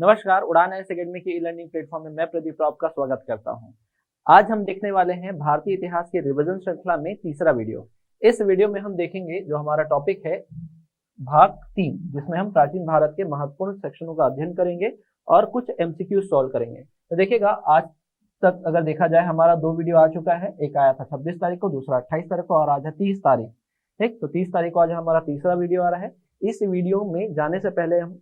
नमस्कार, उड़ान ऐस अकेडमी की ई लर्निंग प्लेटफॉर्म में मैं प्रदीप आपका स्वागत करता हूं। आज हम देखने वाले हैं भारतीय इतिहास के रिवीजन श्रृंखला में तीसरा वीडियो। इस वीडियो में हम देखेंगे जो हमारा टॉपिक है भाग 3, जिसमें हम प्राचीन भारत के महत्वपूर्ण सेक्शनों का अध्ययन करेंगे और कुछ एमसीक्यू सॉल्व करेंगे। तो देखिएगा, आज तक अगर देखा जाए हमारा 2 वीडियो आ चुका है। एक आया था 26 तारीख को, दूसरा 28 तारीख को और आज है 30 तारीख। ठीक, तो 30 तारीख को आज हमारा तीसरा वीडियो आ रहा है। इस वीडियो में जाने से पहले हम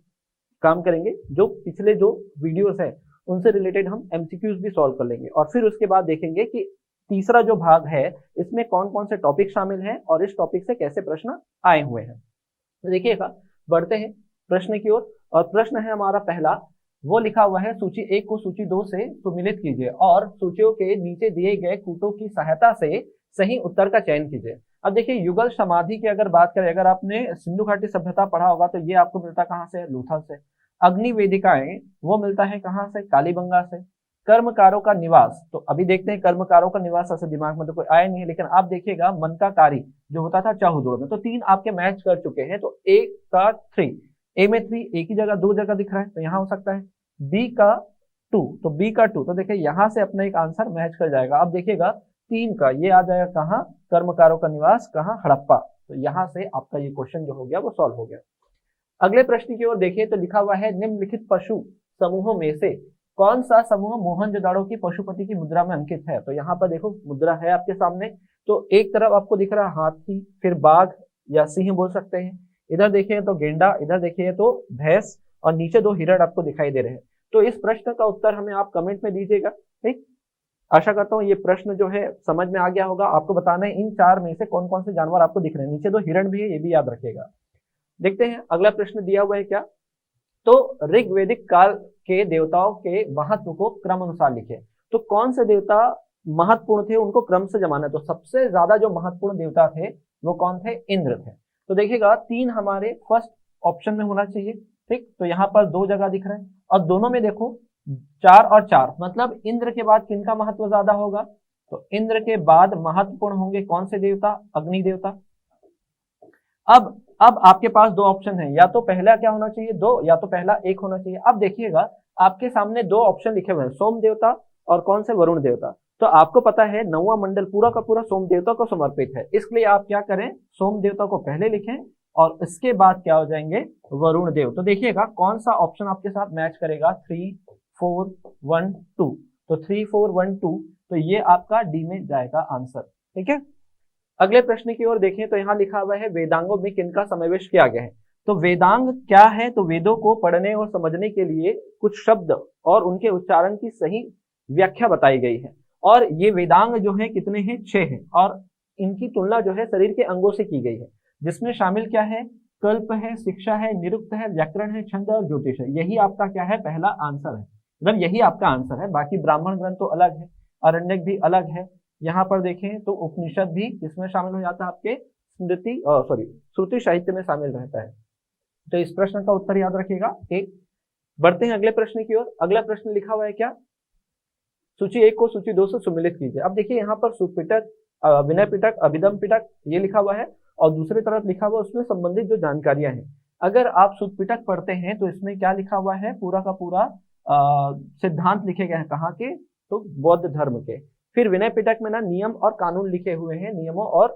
काम करेंगे, जो पिछले जो वीडियोस है उनसे रिलेटेड हम एमसीक्यूज भी सॉल्व कर लेंगे और फिर उसके बाद देखेंगे कि तीसरा जो भाग है इसमें कौन कौन से टॉपिक शामिल हैं और इस टॉपिक से कैसे प्रश्न आए हुए हैं। तो देखिएगा, बढ़ते हैं प्रश्न की ओर। और प्रश्न है हमारा पहला, वो लिखा हुआ है सूची 1 को सूची 2 से सुमिलित कीजिए और सूचियों के नीचे दिए गए कूटों की सहायता से सही उत्तर का चयन कीजिए। अब देखिए, युगल समाधि की अगर बात करें, अगर आपने सिंधु घाटी सभ्यता पढ़ा होगा तो ये आपको मिलता कहाँ से? लूथल से। अग्नि वेदिकाएं वो मिलता है कहाँ से? कालीबंगा से। कर्मकारों का निवास, तो अभी देखते हैं कर्मकारों का निवास ऐसे दिमाग में तो कोई आया नहीं है, लेकिन आप देखिएगा मनकाकारी जो होता था चौहुदुड़ में। तो 3 आपके मैच कर चुके हैं। तो ए का 3, ए में 3 एक ही जगह 2 जगह दिख रहा है तो यहाँ हो सकता है। बी का 2, तो बी का 2, तो देखिए यहाँ से अपना एक आंसर मैच कर जाएगा। अब देखिएगा 3 का ये आ जाएगा कहाँ? कर्मकारों का निवास कहाँ? हड़प्पा। तो यहाँ से आपका ये क्वेश्चन जो हो गया वो सॉल्व हो गया। अगले प्रश्न की ओर देखिए तो लिखा हुआ है निम्नलिखित पशु समूहों में से कौन सा समूह मोहनजोदाड़ो की पशुपति की मुद्रा में अंकित है? तो यहाँ पर देखो मुद्रा है आपके सामने। तो एक तरफ आपको दिख रहा है हाथी, फिर बाघ या सिंह बोल सकते हैं। इधर देखिए तो गेंडा, इधर देखिए तो भैंस और नीचे 2 हिरण आपको दिखाई दे रहे हैं। तो इस प्रश्न का उत्तर हमें आप कमेंट में दीजिएगा। ठीक, आशा करता हूँ ये प्रश्न जो है समझ में आ गया होगा। आपको बताना है इन 4 में से कौन कौन से जानवर आपको दिख रहे हैं। नीचे 2 हिरण भी है, ये भी याद रखिएगा। देखते हैं अगला प्रश्न दिया हुआ है क्या। तो ऋग्वेदिक काल के देवताओं के महत्व को क्रम अनुसार लिखे। तो कौन से देवता महत्वपूर्ण थे उनको क्रम से जमाना है। तो सबसे ज्यादा जो महत्वपूर्ण देवता थे वो कौन थे? इंद्र थे। तो देखिएगा 3 हमारे फर्स्ट ऑप्शन में होना चाहिए। ठीक, तो यहाँ पर 2 जगह दिख रहे हैं और दोनों में देखो 4 और 4, मतलब इंद्र के बाद किनका महत्व ज्यादा होगा? तो इंद्र के बाद महत्वपूर्ण होंगे कौन से देवता? अग्नि देवता। अब आपके पास 2 ऑप्शन है, या तो पहला क्या होना चाहिए? 2, या तो पहला 1 होना चाहिए। अब देखिएगा आपके सामने 2 ऑप्शन लिखे हुए हैं, सोम देवता और कौन से? वरुण देवता। तो आपको पता है 9वां मंडल पूरा का पूरा सोम देवता को समर्पित है, इसलिए आप क्या करें? सोम देवता को पहले लिखें और इसके बाद क्या हो जाएंगे? वरुण देव। तो देखिएगा कौन सा ऑप्शन आपके साथ मैच करेगा? 3 4 1 2। तो 3 4 1 2, तो ये आपका डी में जाएगा आंसर। ठीक है, अगले प्रश्न की ओर देखें तो यहाँ लिखा हुआ है वेदांगों में किनका समावेश किया गया है। तो वेदांग क्या है? तो वेदों को पढ़ने और समझने के लिए कुछ शब्द और उनके उच्चारण की सही व्याख्या बताई गई है। और ये वेदांग जो है कितने हैं? 6 हैं और इनकी तुलना जो है शरीर के अंगों से की गई है, जिसमें शामिल क्या है? कल्प है, शिक्षा है, निरुक्त है, व्याकरण है, छंद और ज्योतिष है। यही आपका क्या है? पहला आंसर है, मतलब यही आपका आंसर है। बाकी ब्राह्मण ग्रंथ तो अलग है, अरण्यक भी अलग है। यहाँ पर देखें तो उपनिषद भी इसमें शामिल हो जाता है, आपके श्रुति साहित्य में शामिल रहता है। तो इस प्रश्न का उत्तर याद रखिएगा एक। बढ़ते हैं अगले प्रश्न की ओर। अगला प्रश्न लिखा हुआ है क्या? सूची 1 को सूची 2 से सुमिलित कीजिए। अब देखिए यहाँ पर सुपिटक, विनय पिटक, अभिधम पिटक ये लिखा हुआ है और दूसरी तरफ लिखा हुआ उसमें संबंधित जो जानकारियां हैं। अगर आप सुपिटक पढ़ते हैं तो इसमें क्या लिखा हुआ है? पूरा का पूरा सिद्धांत लिखे गए हैं कहाँ के? तो बौद्ध धर्म के। फिर विनय पिटक में ना नियम और कानून लिखे हुए हैं, नियमों और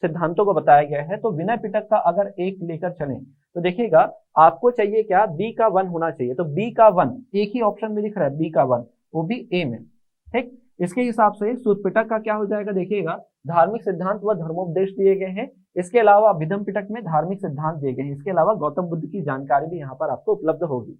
सिद्धांतों को बताया गया है। तो विनय पिटक का अगर एक लेकर चलें तो देखिएगा आपको चाहिए क्या? बी का 1 होना चाहिए। तो बी का 1 एक ही ऑप्शन में दिख रहा है, बी का 1, वो भी ए में। ठीक, इसके हिसाब से सूत पिटक का क्या हो जाएगा? देखिएगा धार्मिक सिद्धांत व धर्मोपदेश दिए गए हैं। इसके अलावा अभिधम पिटक में धार्मिक सिद्धांत दिए गए हैं। इसके अलावा गौतम बुद्ध की जानकारी भी यहाँ पर आपको उपलब्ध होगी।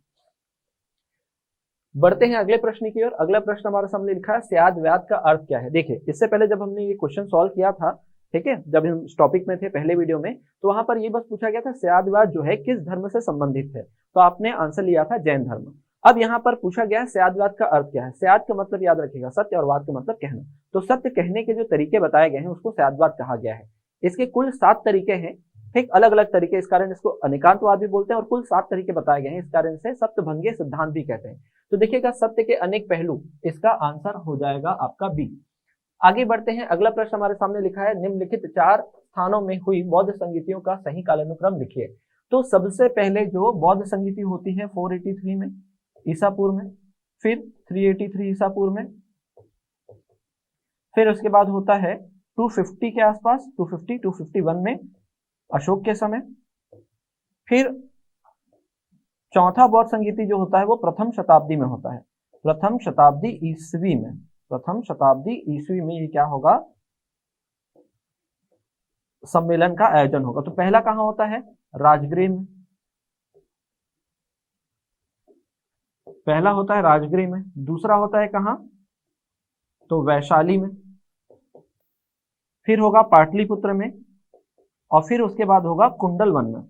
बढ़ते हैं अगले प्रश्न की ओर। अगला प्रश्न हमारे सामने लिखा है स्याद व्याद का अर्थ क्या है। देखिए, इससे पहले जब हमने ये क्वेश्चन सॉल्व किया था, ठीक है, जब हम इस टॉपिक में थे पहले वीडियो में, तो वहां पर ये बस पूछा गया था स्याद व्याद जो है किस धर्म से संबंधित है। तो आपने आंसर लिया था जैन धर्म। अब यहाँ पर पूछा गया स्याद व्याद का अर्थ क्या है। स्याद का मतलब याद रखिएगा सत्य और वाद का मतलब कहना। तो सत्य कहने के जो तरीके बताए गए हैं उसको स्यादवाद कहा गया है। इसके कुल 7 तरीके हैं, ठीक, अलग अलग तरीके, इस कारण इसको अनेकांतवाद भी बोलते हैं और कुल 7 तरीके बताए गए हैं, इस कारण से सप्तभंगीय सिद्धांत भी कहते हैं। तो देखिएगा सत्य के अनेक पहलू, इसका आंसर हो जाएगा आपका बी। आगे बढ़ते हैं, अगला प्रश्न हमारे सामने लिखा है निम्नलिखित 4 स्थानों में हुई बौद्ध संगीतियों का सही कालानुक्रम लिखिए। तो सबसे पहले जो बौद्ध संगीति होती है 483 में, ईसा पूर्व में, फिर 383 ईसा पूर्व में, फिर उसके बाद होता है 250 के आसपास, 251 में अशोक के समय, फिर चौथा बौद्ध संगीति जो होता है वो प्रथम शताब्दी में होता है, प्रथम शताब्दी ईस्वी में, प्रथम शताब्दी ईस्वी में ये क्या होगा, सम्मेलन का आयोजन होगा। तो पहला कहां होता है, राजगृह में, पहला होता है राजगृह में, दूसरा होता है कहां, तो वैशाली में, फिर होगा पाटलिपुत्र में, और फिर उसके बाद होगा कुंडलवन में,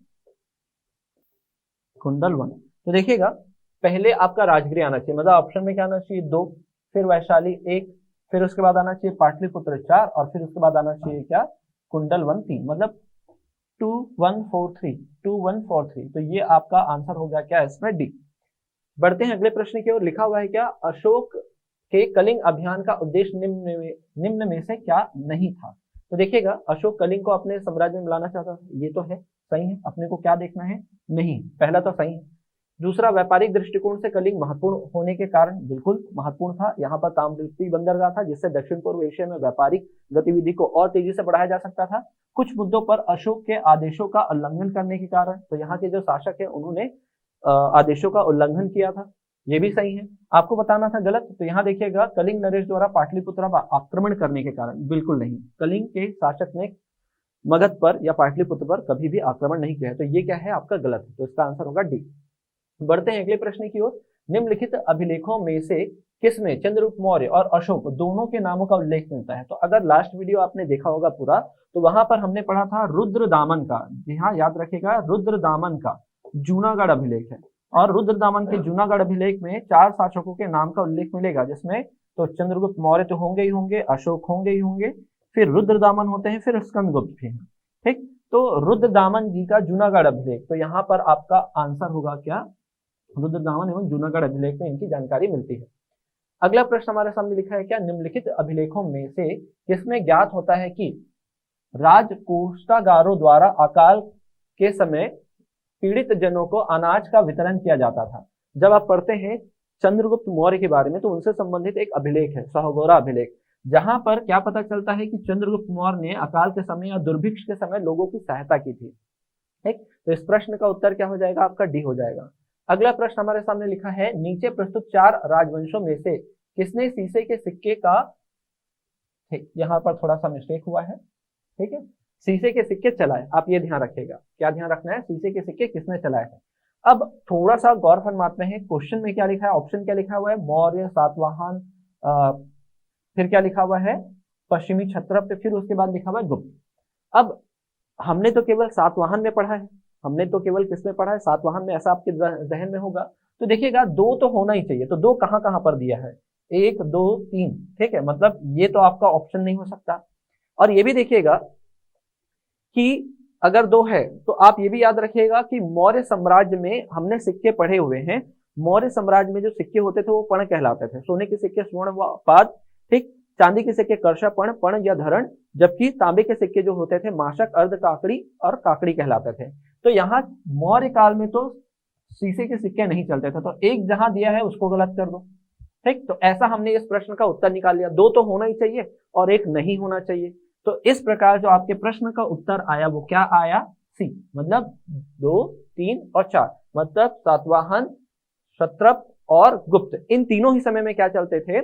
कुंडलवन। तो देखिएगा पहले आपका राजगृह आना चाहिए, मतलब ऑप्शन में क्या आना चाहिए, 2, फिर वैशाली 1, फिर उसके बाद आना चाहिए पाटलिपुत्र 4, और फिर उसके बाद आना चाहिए क्या, कुंडलवन 3, मतलब 2143। तो ये आपका आंसर हो गया क्या, इसमें डी। बढ़ते हैं अगले प्रश्न की ओर। लिखा हुआ है क्या, अशोक के कलिंग अभियान का उद्देश्य निम्न में से क्या नहीं था। तो देखिएगा अशोक कलिंग को अपने साम्राज्य में मिलाना चाहता था, ये तो है, सही है, अपने को क्या देखना है, नहीं, पहला तो सही है। दूसरा, व्यापारिक दृष्टिकोण से कलिंग महत्वपूर्ण होने के कारण, बिल्कुल महत्वपूर्ण था, यहाँ पर ताम्रलिप्ति बंदरगाह था जिससे दक्षिण पूर्व एशिया में व्यापारिक गतिविधि को और तेजी से बढ़ाया जा सकता था। कुछ मुद्दों पर अशोक के आदेशों का उल्लंघन करने के कारण, तो यहाँ के जो शासक है उन्होंने आदेशों का उल्लंघन किया था, ये भी सही है। आपको बताना था गलत, तो यहाँ देखिएगा कलिंग नरेश द्वारा पाटलिपुत्र पर आक्रमण करने के कारण, बिल्कुल नहीं, कलिंग के शासक ने मगध पर या पाटलिपुत्र पर कभी भी आक्रमण नहीं किया है, तो ये क्या है आपका गलत है, तो इसका आंसर होगा डी। बढ़ते हैं अगले प्रश्न की ओर। निम्नलिखित अभिलेखों में से किसमें चंद्रगुप्त मौर्य और अशोक दोनों के नामों का उल्लेख मिलता है। तो अगर लास्ट वीडियो आपने देखा होगा पूरा, तो वहां पर हमने पढ़ा था रुद्रदामन का, जी हाँ याद रखिएगा, रुद्रदामन का जूनागढ़ अभिलेख है, और रुद्रदामन के जूनागढ़ अभिलेख में 4 शासकों के नाम का उल्लेख मिलेगा, जिसमें तो चंद्रगुप्त मौर्य तो होंगे ही होंगे, अशोक होंगे ही होंगे, फिर रुद्रदामन होते हैं, फिर स्कंदगुप्त भी हैं, ठीक। तो रुद्रदामन जी का जूनागढ़ अभिलेख, तो यहाँ पर आपका आंसर होगा क्या, रुद्रदामन एवं जूनागढ़ अभिलेख में इनकी जानकारी मिलती है। अगला प्रश्न हमारे सामने लिखा है क्या, निम्नलिखित अभिलेखों में से किसमें ज्ञात होता है कि राजकोषागारों द्वारा अकाल के समय पीड़ित जनों को अनाज का वितरण किया जाता था। जब आप पढ़ते हैं चंद्रगुप्त मौर्य के बारे में, तो उनसे संबंधित एक अभिलेख है, सहोगोरा अभिलेख, जहां पर क्या पता चलता है कि चंद्रगुप्त मौर्य ने अकाल के समय या दुर्भिक्ष के समय लोगों की सहायता की थी, ठीक। तो इस प्रश्न का उत्तर क्या हो जाएगा आपका, डी हो जाएगा। अगला प्रश्न हमारे सामने लिखा है, नीचे प्रस्तुत 4 राजवंशों में से किसने शीशे के सिक्के का, ठीक, यहाँ पर थोड़ा सा मिस्टेक हुआ है, ठीक है, शीशे के सिक्के चलाए, आप ये ध्यान रखिएगा, क्या ध्यान रखना है, शीशे के सिक्के किसने चलाए हैं। अब थोड़ा सा गौर फरमाते हैं, क्वेश्चन में क्या लिखा है, ऑप्शन क्या लिखा हुआ है, मौर्य, सातवाहन, फिर क्या लिखा हुआ है, पश्चिमी क्षत्रप, फिर उसके बाद लिखा हुआ है गुप्त। अब हमने तो केवल सातवाहन में पढ़ा है, हमने तो केवल किसमें पढ़ा है, सातवाहन में, ऐसा आपके जहन में होगा। तो देखिएगा 2 तो होना ही चाहिए, तो 2 कहां कहां पर दिया है, 1 2 3, ठीक है, मतलब ये तो आपका ऑप्शन नहीं हो सकता। और ये भी देखिएगा कि अगर 2 है तो आप ये भी याद रखिएगा कि मौर्य साम्राज्य में हमने सिक्के पढ़े हुए हैं, मौर्य साम्राज्य में जो सिक्के होते थे वो पर्ण कहलाते थे, सोने के सिक्के स्वर्ण व पाद, ठीक, चांदी के सिक्के कर्षा पर्ण, पर्ण या धरण, जबकि तांबे के सिक्के जो होते थे माशक, अर्ध काकड़ी और काकड़ी कहलाते थे। तो यहाँ मौर्य काल में तो शीशे के सिक्के नहीं चलते थे, तो एक जहां दिया है उसको गलत कर दो, ठीक। तो ऐसा हमने इस प्रश्न का उत्तर निकाल लिया, 2 तो होना ही चाहिए और 1 नहीं होना चाहिए। तो इस प्रकार जो आपके प्रश्न का उत्तर आया वो क्या आया, सी, मतलब 2 3 और 4, मतलब सातवाहन, क्षत्रप और गुप्त, इन तीनों ही समय में क्या चलते थे,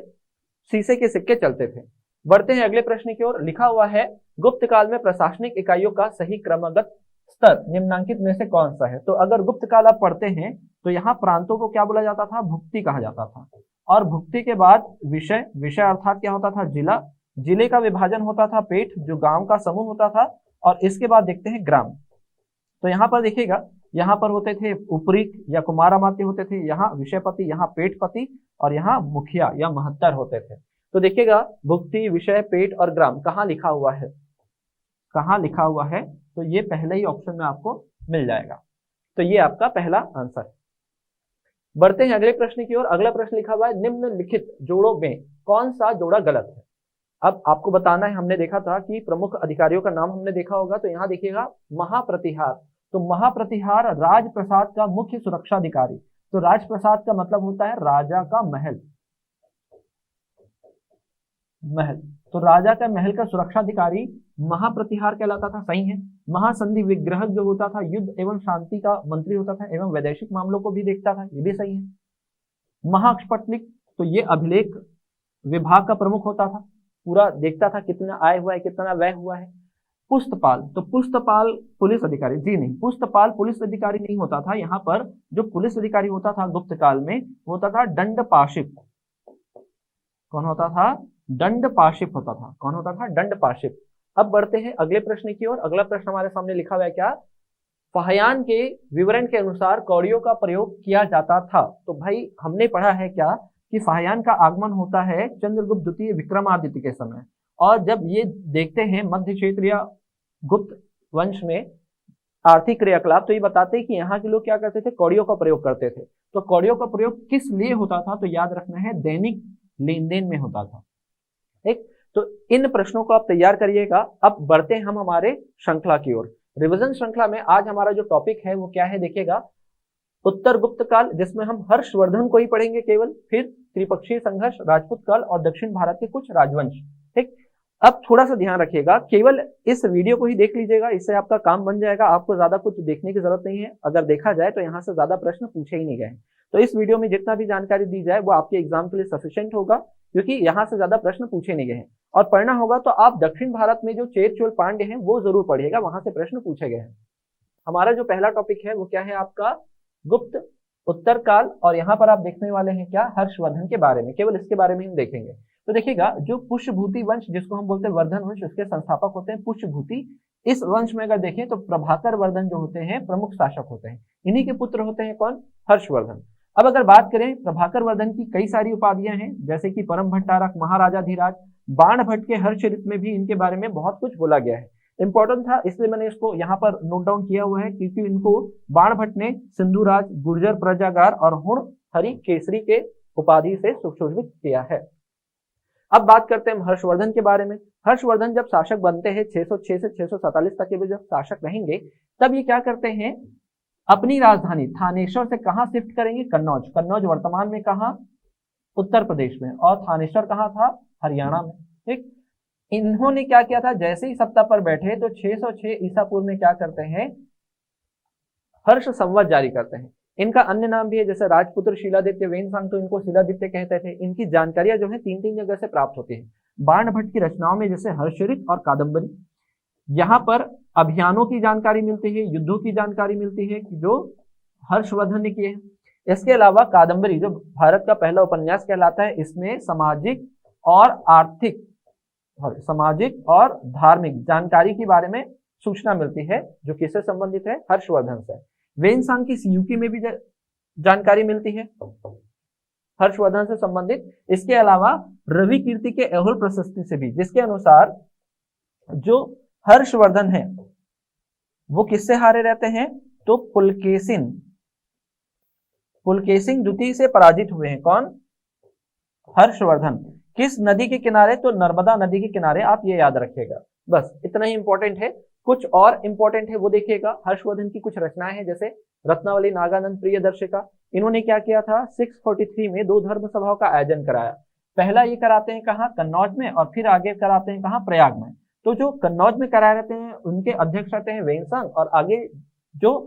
शीशे के सिक्के चलते थे। बढ़ते हैं अगले प्रश्न की ओर। लिखा हुआ है, गुप्त काल में प्रशासनिक इकाइयों का सही क्रमगत स्तर निम्नांकित में से कौन सा है। तो अगर गुप्त काल आप पढ़ते हैं तो यहाँ प्रांतों को क्या बोला जाता था, भुक्ति कहा जाता था, और भुक्ति के बाद विषय, विषय अर्थात क्या होता था, जिला, जिले का विभाजन होता था पेठ, जो गांव का समूह होता था, और इसके बाद देखते हैं ग्राम। तो यहाँ पर देखिएगा, यहाँ पर होते थे उपरीक या कुमारामात्य होते थे, यहाँ विषयपति, यहाँ पेटपति, और यहाँ मुखिया या महत्तर होते थे। तो देखिएगा भुक्ति, विषय, पेट और ग्राम कहाँ लिखा हुआ है, कहाँ लिखा हुआ है, तो ये पहले ही ऑप्शन में आपको मिल जाएगा। तो ये आपका पहला आंसर है। बढ़ते हैं अगले प्रश्न की ओर। अगला प्रश्न लिखा हुआ है, निम्नलिखित जोड़ों में कौन सा जोड़ा गलत है। अब आपको बताना है, हमने देखा था कि प्रमुख अधिकारियों का नाम हमने देखा होगा, तो यहाँ देखिएगा महाप्रतिहार, तो महाप्रतिहार राजप्रसाद का मुख्य सुरक्षा अधिकारी, तो राजप्रसाद का मतलब होता है राजा का महल। महल, तो राजा का महल का सुरक्षाधिकारी महाप्रतिहार कहलाता था, सही है। महासंधि विग्रह जो होता था युद्ध एवं शांति का मंत्री होता था एवं वैदेशिक मामलों को भी देखता था, ये भी सही है। महाक्षपटलिक, तो ये अभिलेख विभाग का प्रमुख होता था, पूरा देखता था कितना आय हुआ है कितना व्यय हुआ है। पुस्तपाल, तो पुस्तपाल पुलिस अधिकारी, जी नहीं, पुस्तपाल पुलिस अधिकारी नहीं होता था। यहाँ पर जो पुलिस अधिकारी होता था गुप्त काल में होता था दंडपाशिप। कौन होता था? दंडपाशिप होता था। कौन होता था? दंडपाशिप। अब बढ़ते हैं अगले प्रश्न की ओर। अगला प्रश्न हमारे सामने लिखा हुआ है क्या? फाहियान के विवरण के अनुसार कौड़ियों का प्रयोग किया जाता था। तो भाई हमने पढ़ा है क्या कि फाहियान का आगमन होता है चंद्रगुप्त द्वितीय विक्रमादित्य के समय, और जब ये देखते हैं मध्य क्षेत्रीय गुप्त वंश में आर्थिक क्रियाकलाप, तो ये बताते हैं कि यहाँ के लोग क्या करते थे? कौड़ियों का प्रयोग करते थे। तो कौड़ियों का प्रयोग किस लिए होता था? तो याद रखना है दैनिक लेन देन में होता था। ठीक, तो इन प्रश्नों को आप तैयार करिएगा। अब बढ़ते हैं हम हमारे श्रृंखला की ओर। रिवीजन श्रृंखला में आज हमारा जो टॉपिक है वो क्या है देखिएगा, उत्तर गुप्त काल, जिसमें हम हर्षवर्धन को ही पढ़ेंगे केवल, फिर त्रिपक्षीय संघर्ष, राजपूत काल और दक्षिण भारत के कुछ राजवंश। ठीक, अब थोड़ा सा ध्यान रखिएगा, केवल इस वीडियो को ही देख लीजिएगा, इससे आपका काम बन जाएगा, आपको ज्यादा कुछ देखने की जरूरत नहीं है। अगर देखा जाए तो यहाँ से ज्यादा प्रश्न पूछे ही नहीं गए, तो इस वीडियो में जितना भी जानकारी दी जाए वो आपके एग्जाम के लिए सफिशिएंट होगा, क्योंकि यहाँ से ज्यादा प्रश्न पूछे नहीं गए हैं। और पढ़ना होगा तो आप दक्षिण भारत में जो चेर चोल पांड्य हैं वो जरूर पढ़िएगा, वहां से प्रश्न पूछे गए हैं। हमारा जो पहला टॉपिक है वो क्या है आपका? गुप्त उत्तर काल, और यहाँ पर आप देखने वाले हैं क्या? हर्षवर्धन के बारे में, केवल इसके बारे में हम देखेंगे। तो देखिएगा, जो पुष्यभूति वंश जिसको हम बोलते हैं वर्धन वंश, उसके संस्थापक होते हैं पुष्यभूति। इस वंश में अगर देखें तो प्रभाकर वर्धन जो होते हैं प्रमुख शासक होते हैं, इन्हीं के पुत्र होते हैं कौन? हर्षवर्धन। अब अगर बात करें प्रभाकर वर्धन की कई सारी उपाधियां हैं, जैसे कि परम भट्टारक, महाराजाधिराज, बाण भट्ट के हर्षचरित में भी इनके बारे में बहुत कुछ बोला गया है। इंपॉर्टेंट था इसलिए मैंने इसको यहाँ पर नोट डाउन किया हुआ है, क्योंकि इनको बाण भट्ट ने सिंधुराज, गुर्जर प्रजागार और हुण हरि केसरी के उपाधि से सुशोभित किया है। अब बात करते हैं हर्षवर्धन के बारे में। हर्षवर्धन जब शासक बनते हैं 606 से 647 तक के भी जब शासक रहेंगे, तब ये क्या करते हैं? अपनी राजधानी थानेश्वर से कहां शिफ्ट करेंगे? कन्नौज। कन्नौज वर्तमान में कहां? उत्तर प्रदेश में। और थानेश्वर कहां था? हरियाणा में। ठीक, इन्होंने क्या किया था? जैसे ही सत्ता पर बैठे तो 606 ईसा पूर्व में क्या करते हैं? हर्ष संवत जारी करते हैं। इनका अन्य नाम भी है, जैसे राजपुत्र शीलादित्य, वेनसांग तो इनको शीलादित्य कहते थे। इनकी जानकारियां जो है तीन तीन जगह से प्राप्त होती है। बाण भट्ट की रचनाओं में जैसे हर्षचरित और कादम्बरी, यहाँ पर अभियानों की जानकारी मिलती है, युद्धों की जानकारी मिलती है जो हर्षवर्धन ने किए हैं। इसके अलावा कादम्बरी जो भारत का पहला उपन्यास कहलाता है, इसमें सामाजिक और आर्थिक, सामाजिक और धार्मिक जानकारी के बारे में सूचना मिलती है, जो किससे संबंधित है? हर्षवर्धन से। वेनसांग की सीयूकी में भी जानकारी मिलती है, हर्षवर्धन से संबंधित। इसके अलावा रवि कीर्ति के ऐहोल प्रशस्ति से भी, जिसके अनुसार जो हर्षवर्धन है वो किससे हारे रहते हैं? तो पुलकेशिन, पुलकेशिन द्वितीय से पराजित हुए हैं। कौन? हर्षवर्धन। किस नदी के किनारे? तो नर्मदा नदी के किनारे, आप ये याद रखिएगा, बस इतना ही इंपॉर्टेंट है। कुछ और इंपॉर्टेंट है वो देखिएगा। हर्षवर्धन की कुछ रचनाएं हैं, जैसे रत्नावली नागानंद प्रियदर्शिका। इन्होंने क्या किया था? 643 में 2 धर्म सभाओं का आयोजन कराया। पहला ये कराते हैं कहाँ? कन्नौज में, और फिर आगे कराते हैं कहाँ? प्रयाग में। तो जो कन्नौज में कराए रहते हैं उनके अध्यक्ष रहते हैं वेनसांग, और आगे जो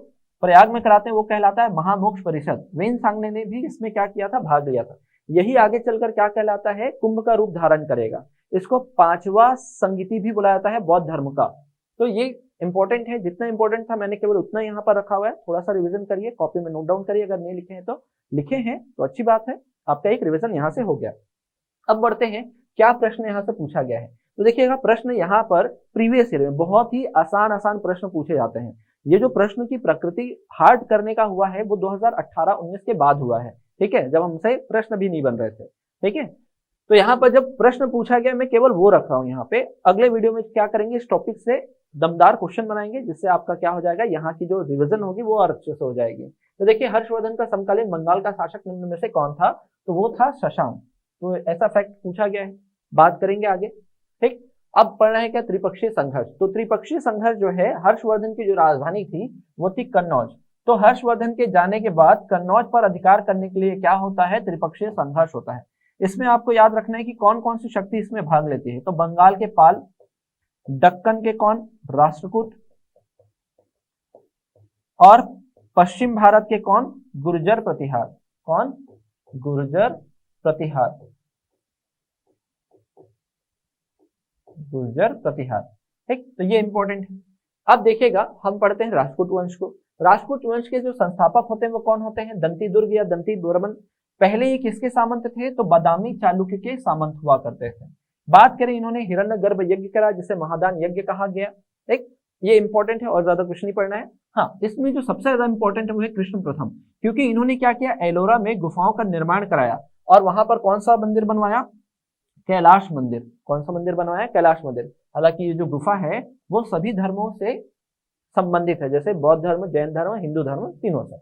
प्रयाग में कराते हैं वो कहलाता है महामोक्ष परिषद। वेनसांग ने भी इसमें क्या किया था? भाग लिया था। यही आगे चलकर क्या कहलाता है? कुंभ का रूप धारण करेगा। इसको 5वां संगीति भी बुलाया जाता है बौद्ध धर्म का। तो ये इंपॉर्टेंट है, जितना इंपॉर्टेंट था मैंने केवल उतना यहाँ पर रखा हुआ है। थोड़ा सा रिवीजन करिए, कॉपी में नोट डाउन करिए, अगर नहीं लिखे हैं तो लिखे हैं तो अच्छी बात है, आपका एक रिवीजन यहाँ से हो गया। अब बढ़ते हैं क्या प्रश्न यहाँ से पूछा गया है। तो देखिएगा, प्रश्न यहाँ पर प्रीवियस ईयर में बहुत ही आसान प्रश्न पूछे जाते हैं। ये जो प्रश्न की प्रकृति हार्ड करने का हुआ है वो 2018-19 के बाद हुआ है, ठीक है, जब हमसे प्रश्न भी नहीं बन रहे थे, ठीक है। तो यहाँ पर जब प्रश्न पूछा गया मैं केवल वो रख रहा हूँ यहाँ पे। अगले वीडियो में क्या करेंगे, इस टॉपिक से दमदार क्वेश्चन बनाएंगे, जिससे आपका क्या हो जाएगा, यहाँ की जो रिविजन होगी वो और अच्छे से हो जाएगी। तो देखिए, हर्षवर्धन का समकालीन बंगाल का शासक निम्न में से कौन था? तो वो था शशांक। तो ऐसा फैक्ट पूछा गया है, बात करेंगे आगे, ठीक। अब पढ़ना है क्या? त्रिपक्षीय संघर्ष। तो त्रिपक्षीय संघर्ष जो है, हर्षवर्धन की जो राजधानी थी वो थी कन्नौज। तो हर्षवर्धन के जाने के बाद कन्नौज पर अधिकार करने के लिए क्या होता है, त्रिपक्षीय संघर्ष होता है। इसमें आपको याद रखना है कि कौन कौन सी शक्ति इसमें भाग लेती है। तो बंगाल के पाल, दक्कन के कौन, राष्ट्रकूट, और पश्चिम भारत के कौन, गुर्जर प्रतिहार। कौन, गुर्जर प्रतिहार, गुर्जर प्रतिहार। ठीक, तो ये इंपॉर्टेंट है। अब देखिएगा, हम पढ़ते हैं राजपूत वंश को। राजपूत वंश के जो संस्थापक होते हैं वो कौन होते हैं, दंती दुर्ग या दंती दोरबन। पहले ये किसके सामंत थे, तो बादामी चालुक्य के सामंत हुआ करते थे। बात करें, इन्होंने हिरण्यगर्भ यज्ञ करा जिसे महादान यज्ञ कहा गया। ठीक, ये इंपॉर्टेंट है और ज्यादा कुछ नहीं पढ़ना है। हाँ, इसमें जो सबसे ज्यादा इंपॉर्टेंट है वो है कृष्ण प्रथम, क्योंकि इन्होंने क्या किया, एलोरा में गुफाओं का निर्माण कराया और वहां पर कौन सा मंदिर बनवाया, कैलाश मंदिर। कौन सा मंदिर बनवाया, कैलाश मंदिर। हालांकि ये जो गुफा है वो सभी धर्मों से संबंधित है, जैसे बौद्ध धर्म, जैन धर्म, हिंदू धर्म, तीनों से।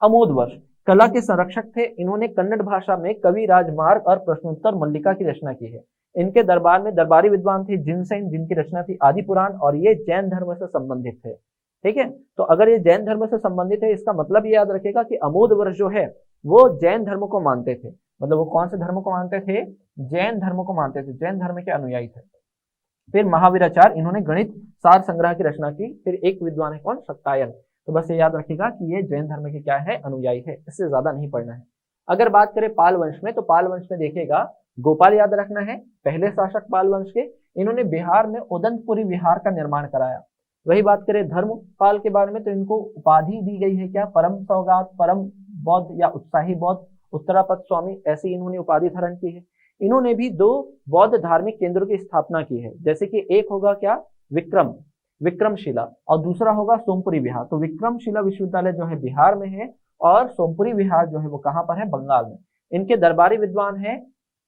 अमोद वर्ष, कला के संरक्षक थे। इन्होंने कन्नड़ भाषा में कवि राजमार्ग और प्रश्नोत्तर मल्लिका की रचना की है। इनके दरबार में दरबारी विद्वान थे जिनसेन, जिनकी रचना थी आदि पुराण, और ये जैन धर्म से संबंधित थे। ठीक है, तो अगर ये जैन धर्म से संबंधित है, इसका मतलब ये याद रखेगा कि अमोद वर्ष जो है वो जैन धर्म को मानते थे। मतलब वो कौन से धर्म को मानते थे, जैन धर्म को मानते थे, जैन धर्म के अनुयायी थे। फिर महावीराचार्य, इन्होंने गणित सार संग्रह की रचना की। फिर एक विद्वान है कौन, शाक्तायन। तो बस ये याद रखिएगा कि ये जैन धर्म के क्या है, अनुयायी है, इससे ज्यादा नहीं पढ़ना है। अगर बात करें पाल वंश में, तो पाल वंश में देखिएगा, गोपाल याद रखना है, पहले शासक पाल वंश के। इन्होंने बिहार में उदंतपुरी विहार का निर्माण कराया। वही बात करें धर्मपाल के बारे में, तो इनको उपाधि दी गई है क्या, परम सौगात, परम बौद्ध या उत्साही बौद्ध, उत्तरापद स्वामी, ऐसी इन्होंने उपाधि धारण की है। इन्होंने भी 2 बौद्ध धार्मिक केंद्रों की स्थापना की है, जैसे कि एक होगा क्या, विक्रमशिला, और दूसरा होगा सोमपुरी विहार। तो विक्रमशिला विश्वविद्यालय जो है बिहार में है, और सोमपुरी विहार जो है वो कहां पर है, बंगाल में। इनके दरबारी विद्वान है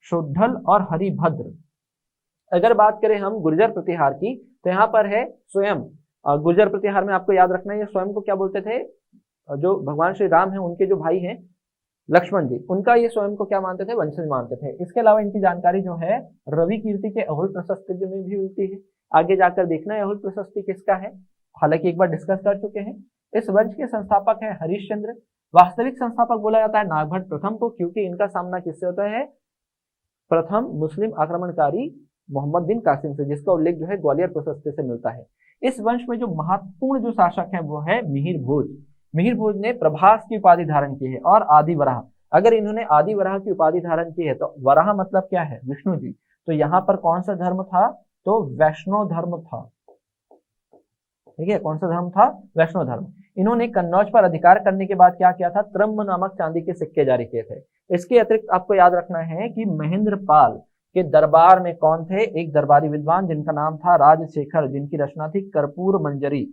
शोद्धल और हरिभद्र। अगर बात करें हम गुर्जर प्रतिहार की, तो यहाँ पर है स्वयं। गुर्जर प्रतिहार में आपको याद रखना है, ये स्वयं को क्या बोलते थे, जो भगवान श्री राम है उनके जो भाई हैं लक्ष्मण जी, उनका ये स्वयं को क्या मानते थे, वंशज मानते थे। इसके अलावा इनकी जानकारी जो है रवि कीर्ति के अहुल प्रशस्ति में भी मिलती है। आगे जाकर देखना है अहुल प्रशस्ति किसका है, हालांकि एक बार डिस्कस कर चुके हैं। इस वंश के संस्थापक है हरिश्चंद्र। वास्तविक संस्थापक बोला जाता है नागभट्ट प्रथम को, क्योंकि इनका सामना किससे होता है, प्रथम मुस्लिम आक्रमणकारी मोहम्मद बिन कासिम से, जिसका उल्लेख जो है ग्वालियर प्रशस्ति से मिलता है। इस वंश में जो महत्वपूर्ण जो शासक है वो है मिहिर भोज। मिहिर भोज ने प्रभास की उपाधि धारण की है, और आदि वराह। अगर इन्होंने आदि वराह की उपाधि धारण की है, तो वराह मतलब क्या है, विष्णु जी। तो यहाँ पर कौन सा धर्म था, तो वैष्णव धर्म था। ठीक है, कौन सा धर्म था, वैष्णव धर्म। इन्होंने कन्नौज पर अधिकार करने के बाद क्या किया था, त्रम्ब नामक चांदी के सिक्के जारी किए थे। इसके अतिरिक्त आपको याद रखना है कि महेंद्र पाल के दरबार में कौन थे, एक दरबारी विद्वान जिनका नाम था राजशेखर, जिनकी रचना थी कर्पूर मंजरी।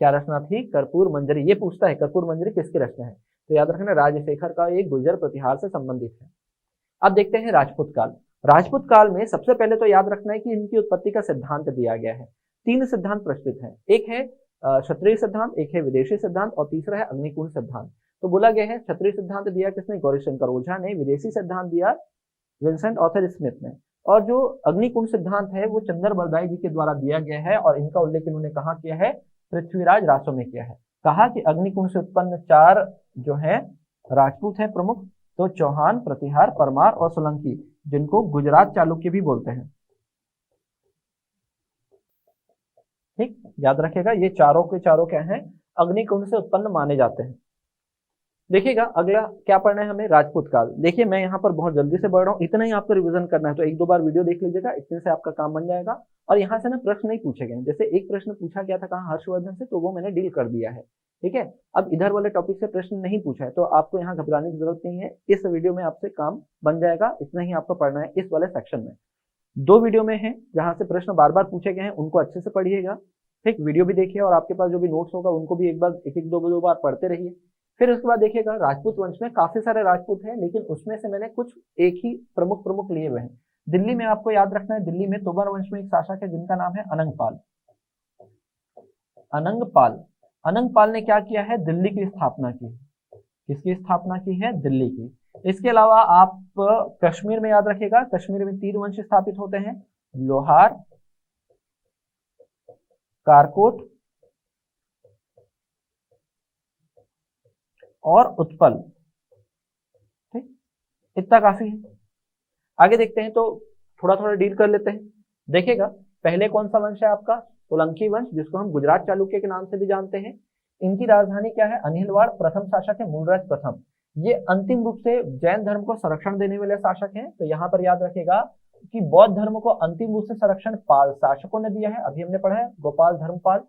क्या रचना थी, कर्पूर मंजरी। ये पूछता है कर्पूर मंजरी किसकी रचना है, तो याद रखना राजशेखर का एक गुर्जर प्रतिहार से संबंधित है। अब देखते हैं राजपूत काल। राजपूत काल में सबसे पहले तो याद रखना है कि इनकी उत्पत्ति का सिद्धांत दिया गया है। 3 सिद्धांत प्रचलित हैं, एक है क्षत्रिय सिद्धांत, एक है विदेशी सिद्धांत, और तीसरा है अग्निकुंड सिद्धांत। तो बोला गया है क्षत्रिय सिद्धांत दिया किसने, गौरीशंकर ओझा ने। विदेशी सिद्धांत दिया विंसेंट ऑर्थर स्मिथ ने। और जो अग्निकुंड सिद्धांत है वो चंद्र बरदाई जी के द्वारा दिया गया है, और इनका उल्लेख इन्होंने कहाँ किया है, पृथ्वीराज रासो में किया है। कहा कि अग्निकुंड से उत्पन्न 4 जो है राजपूत है प्रमुख, तो चौहान, प्रतिहार, परमार और सोलंकी, जिनको गुजरात चालुक्य भी बोलते हैं। ठीक, याद रखेगा ये चारों के चारों क्या हैं, अग्निकुंड से उत्पन्न माने जाते हैं। देखिएगा अगला क्या पढ़ना है हमें, राजपूत काल। देखिए मैं यहाँ पर बहुत जल्दी से बढ़ रहा हूँ, इतना ही आपको रिवीजन करना है, तो 1-2 बार वीडियो देख लीजिएगा, इतने से आपका काम बन जाएगा। और यहाँ से ना प्रश्न नहीं पूछे गए, जैसे एक प्रश्न पूछा गया था कहाँ, हर्षवर्धन से, तो वो मैंने डील कर दिया है। ठीक है, अब इधर वाले टॉपिक से प्रश्न नहीं पूछा है, तो आपको यहाँ घबराने की जरूरत नहीं है। इस वीडियो में आपसे काम बन जाएगा, इतना ही आपको पढ़ना है इस वाले सेक्शन में। 2 वीडियो में है जहाँ से प्रश्न बार बार पूछे गए हैं, उनको अच्छे से पढ़िएगा। ठीक, वीडियो भी देखिए, और आपके पास जो भी नोट्स होगा उनको भी एक बार 1-2 बार पढ़ते रहिए। फिर उसके बाद देखिएगा राजपूत वंश में काफी सारे राजपूत हैं, लेकिन उसमें से मैंने कुछ एक ही प्रमुख लिए हुए हैं। दिल्ली में आपको याद रखना है, दिल्ली में तोबर वंश में एक शासक है जिनका नाम है अनंगपाल। अनंगपाल, अनंगपाल ने क्या किया है, दिल्ली की स्थापना की। किसकी स्थापना की है, दिल्ली की। इसके अलावा आप कश्मीर में याद रखिएगा, कश्मीर में 3 वंश स्थापित होते हैं, लोहार, कारकोट और उत्पल। ठीक, इतना काफी है। आगे देखते हैं तो थोड़ा थोड़ा डील कर लेते हैं। देखिएगा, पहले कौन सा वंश है आपका? सोलंकी वंश, जिसको हम गुजरात चालुक्य के नाम से भी जानते हैं। इनकी राजधानी क्या है? अनिलवाड़। प्रथम शासक है मूलराज प्रथम। ये अंतिम रूप से जैन धर्म को संरक्षण देने वाले शासक हैं। तो यहाँ पर याद रखेगा कि बौद्ध धर्म को अंतिम रूप से संरक्षण पाल शासकों ने दिया है, अभी हमने पढ़ा है गोपाल धर्मपाल।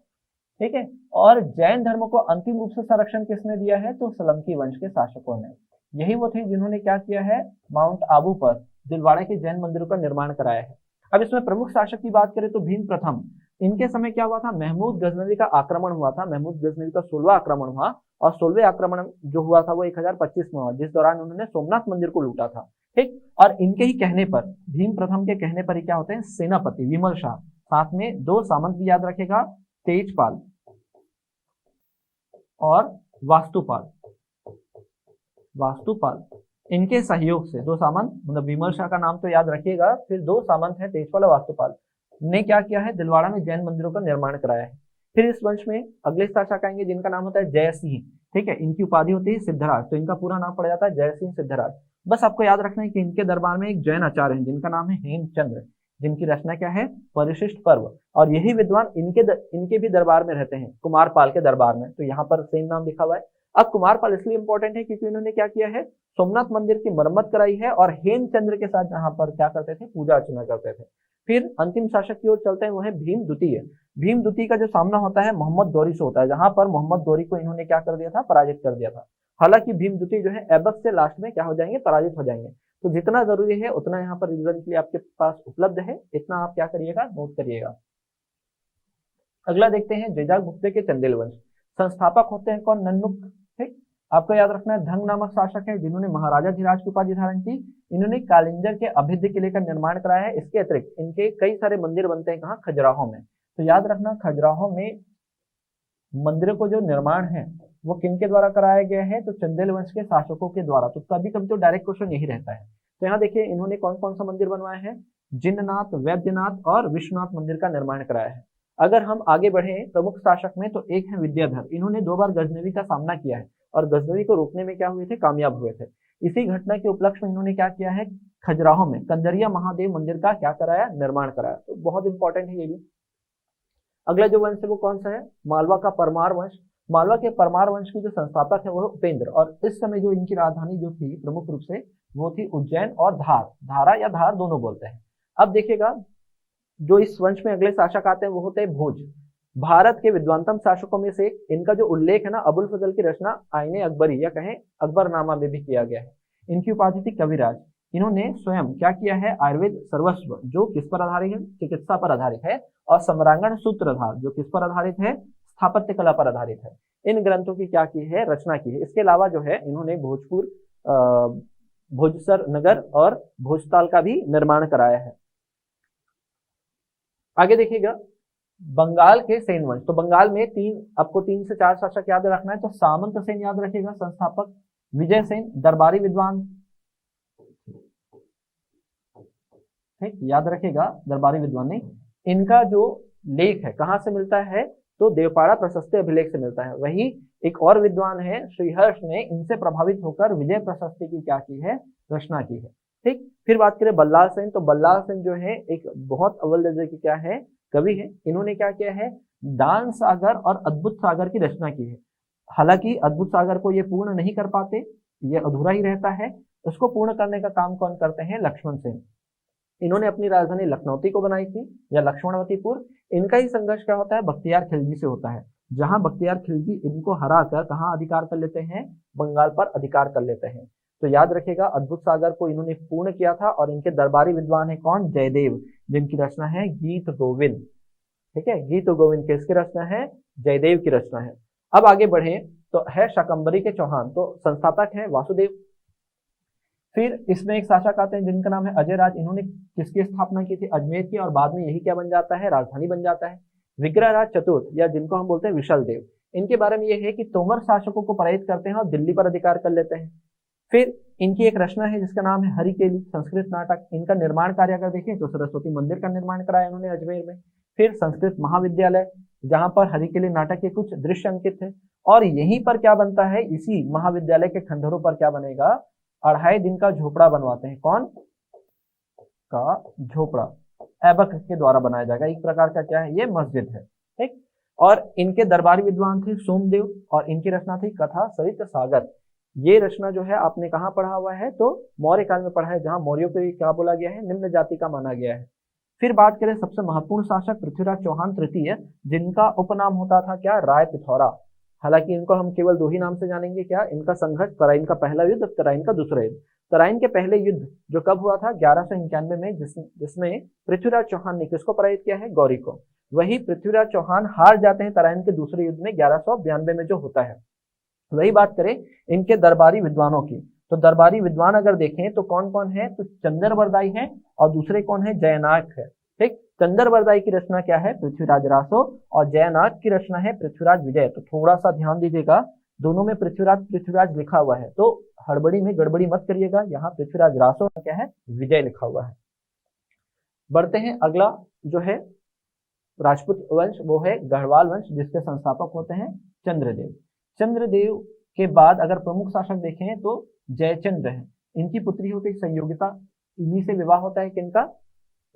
ठीक है, और जैन धर्म को अंतिम रूप से संरक्षण किसने दिया है? तो सोलंकी वंश के शासकों ने। यही वो थे जिन्होंने क्या किया है? माउंट आबू पर दिलवाड़ा के जैन मंदिरों का निर्माण कराया है। अब इसमें प्रमुख शासक की बात करें तो भीम प्रथम। इनके समय क्या हुआ था? महमूद गजनवी का आक्रमण हुआ था। महमूद गजनवी का 16वां आक्रमण हुआ, और 16वें आक्रमण जो हुआ था वो 1025 में हुआ, जिस दौरान उन्होंने सोमनाथ मंदिर को लूटा था। ठीक, और इनके ही कहने पर, भीम प्रथम के कहने पर ही क्या होते हैं? सेनापति विमल शाह, साथ में 2 सामंत भी याद रखेगा, तेजपाल और वास्तुपाल। वास्तुपाल, इनके सहयोग से 2 सामंत, मतलब विमल शाह का नाम तो याद रखिएगा, फिर 2 सामंत हैं तेजपाल और वास्तुपाल, ने क्या किया है? दिलवाड़ा में जैन मंदिरों का निर्माण कराया है। फिर इस वंश में अगले शासक आएंगे जिनका नाम होता है जय सिंह। ठीक है, इनकी उपाधि होती है सिद्धराज, तो इनका पूरा नाम पड़ जाता है जय सिंह सिद्धराज। बस आपको याद रखना है कि इनके दरबार में एक जैन आचार्य हैं जिनका नाम है हेमचंद्र, जिनकी रचना क्या है? परिशिष्ट पर्व। और यही विद्वान इनके भी दरबार में रहते हैं, कुमारपाल के दरबार में। तो यहाँ पर सेम नाम लिखा हुआ है। अब कुमारपाल इसलिए इंपॉर्टेंट है क्योंकि इन्होंने क्या किया है? सोमनाथ मंदिर की मरम्मत कराई है, और हेमचंद्र के साथ यहाँ पर क्या करते थे? पूजा अर्चना करते थे। फिर अंतिम शासक की ओर चलते हैं, वो है भीम द्वितीय। भीम द्वितीय का जो सामना होता है मोहम्मद गौरी से होता है, जहां पर मोहम्मद गौरी को इन्होंने क्या कर दिया था? पराजित कर दिया था। हालांकि भीम द्वितीय जो है ऐबक से लास्ट में क्या हो जाएंगे? पराजित हो जाएंगे। तो जितना जरूरी है उतना यहाँ पर रिवीजन के लिए आपके पास उपलब्ध है, इतना आप क्या करिएगा? नोट करिएगा। अगला देखते हैं जेजाक गुप्ते के चंदेल वंश। संस्थापक होते हैं कौन? नन्नुक। ठीक, आपको याद रखना है धंग नामक शासक है जिन्होंने महाराजा धीराज की उपाधि धारण की। इन्होंने कालिंजर के अभेद्य किले का निर्माण कराया है। इसके अतिरिक्त इनके कई सारे मंदिर बनते हैं, कहाँ? खजुराहो में। तो याद रखना, खजुराहो में मंदिरों को जो निर्माण है वो किनके द्वारा कराया गया है? तो चंदेल वंश के शासकों के द्वारा। तो कभी कभी तो डायरेक्ट क्वेश्चन यही रहता है। तो यहाँ देखिए इन्होंने कौन कौन सा मंदिर बनवाया है? जिन्नाथ, वैद्यनाथ और विश्वनाथ मंदिर का निर्माण कराया है। अगर हम आगे बढ़े प्रमुख शासक में, तो एक है विद्याधर। इन्होंने 2 बार गजनवी का सामना किया है, और गजनवी को रोकने में क्या हुए थे? कामयाब हुए थे। इसी घटना के उपलक्ष्य में इन्होंने क्या किया है? खजुराहो में कंजरिया महादेव मंदिर का क्या कराया? निर्माण कराया। तो बहुत इंपॉर्टेंट है ये भी। अगला जो वंश है वो कौन सा है? मालवा का परमार वंश। मालवा के परमार वंश की जो संस्थापक है वो है उपेंद्र, और इस समय जो इनकी राजधानी जो थी प्रमुख रूप से वो थी उज्जैन और धार। धारा या धार दोनों बोलते हैं। अब देखिएगा, जो इस वंश में अगले शासक आते हैं वो होते हैं भोज। भारत के विद्वानतम शासकों में से इनका जो उल्लेख है ना, अबुल फजल की रचना आईने अकबरी या कहें अकबरनामा में भी किया गया है। इनकी उपाधि थी कविराज। इन्होंने स्वयं क्या किया है? आयुर्वेद सर्वस्व, जो किस पर आधारित है? चिकित्सा पर आधारित है, और सम्रांगण सूत्रधार, जो किस पर आधारित है? स्थापत्य कला पर आधारित है। इन ग्रंथों की क्या की है? रचना की है। इसके अलावा जो है इन्होंने भोजपुर, भोजसर नगर और भोजताल का भी निर्माण कराया है। आगे देखिएगा, बंगाल के सेन वंश। तो बंगाल में आपको 3 से 4 शासक याद रखना है। तो सामंत सेन याद रखिएगा संस्थापक, विजय सेन दरबारी विद्वान। ठीक, याद रखिएगा दरबारी विद्वान नहीं। इनका जो लेख है कहाँ से मिलता है? तो देवपाड़ा प्रशस्ति अभिलेख से मिलता है। वही एक और विद्वान है श्रीहर्ष ने इनसे प्रभावित होकर विजय प्रशस्ति की क्या की है? रचना की है। ठीक, फिर बात करें बल्लाल सेन। तो बल्लाल सेन जो है एक बहुत अव्वल दर्जे की क्या है? कवि है। इन्होंने क्या किया है? दान सागर और अद्भुत सागर की रचना की है। हालांकि अद्भुत सागर को ये पूर्ण नहीं कर पाते, ये अधूरा ही रहता है। उसको पूर्ण करने का काम कौन करते हैं? लक्ष्मण सेन। इन्होंने अपनी राजधानी लखनौती को बनाई थी, या लक्ष्मणवतीपुर। इनका ही संघर्ष क्या होता है? बख्तियार खिलजी से होता है, जहां बख्तियार खिलजी इनको हराकर कहां अधिकार कर लेते हैं? बंगाल पर अधिकार कर लेते हैं। तो याद रखिएगा अद्भुत सागर को इन्होंने पूर्ण किया था, और इनके दरबारी विद्वान है कौन? जयदेव, जिनकी रचना है गीत गोविंद। ठीक है, गीत गोविंद किसकी रचना है? जयदेव की रचना है। अब आगे बढ़े तो है शाकंभरी के चौहान। तो संस्थापक है वासुदेव। फिर इसमें एक शासक आते हैं जिनका नाम है अजय राज। इन्होंने किसकी स्थापना की थी? अजमेर की, और बाद में यही क्या बन जाता है? राजधानी बन जाता है। विग्रह राज चतुर्थ, या जिनको हम बोलते हैं विशल देव। इनके बारे में यह है कि तोमर शासकों को पराजित करते हैं और दिल्ली पर अधिकार कर लेते हैं। फिर इनकी एक रचना है जिसका नाम है हरिकेली, संस्कृत नाटक। इनका निर्माण कार्य अगर देखें तो सरस्वती मंदिर का निर्माण कराया इन्होंने अजमेर में। फिर संस्कृत महाविद्यालय, जहां पर हरिकेली नाटक के कुछ दृश्य अंकित थे। और यहीं पर क्या बनता है, इसी महाविद्यालय के खंडहरों पर क्या बनेगा, 2.5 दिन का झोपड़ा बनवाते हैं। कौन का झोपड़ा, ऐबक के द्वारा बनाया जाएगा। एक प्रकार का क्या है, ये मस्जिद है, ठीक। और इनके दरबारी विद्वान थे सोमदेव, और इनकी रचना थी कथा सरित सागर। ये रचना जो है आपने कहाँ पढ़ा हुआ है, तो मौर्य काल में पढ़ा है, जहां मौर्यों को क्या बोला गया है, निम्न जाति का माना गया है। फिर बात करें सबसे महत्वपूर्ण शासक पृथ्वीराज चौहान तृतीय, जिनका उपनाम होता था क्या, राय पिथौरा। हालांकि इनको हम केवल 2 ही नाम से जानेंगे, क्या, इनका संघर्ष तराइन का पहला युद्ध, तराइन का दूसरा युद्ध। तराइन के पहले युद्ध जो कब हुआ था, 1191 में, जिसमें पृथ्वीराज चौहान ने किसको पराजित किया है, गौरी को। वही पृथ्वीराज चौहान हार जाते हैं तराइन के दूसरे युद्ध में 1192 में जो होता है। वही बात करें इनके दरबारी विद्वानों की, तो दरबारी विद्वान अगर देखें तो कौन कौन है, तो चंद्रबरदाई है, और दूसरे कौन है, जयनाक है, ठीक। चंद्रबरदाई की रचना क्या है, पृथ्वीराज रासो, और जयनाक की रचना है पृथ्वीराज विजय। तो थोड़ा सा ध्यान दीजिएगा, दोनों में पृथ्वीराज पृथ्वीराज लिखा हुआ है, तो हड़बड़ी में गड़बड़ी मत करिएगा। यहाँ पृथ्वीराज रासो क्या है, विजय लिखा हुआ है। बढ़ते हैं, अगला जो है राजपूत वंश, वो है गढ़वाल वंश, जिसके संस्थापक होते हैं चंद्रदेव। चंद्रदेव के बाद अगर प्रमुख शासक देखें तो जयचंद्र है, इनकी पुत्री होती है संयोगिता, इन्हीं से विवाह होता है किनका,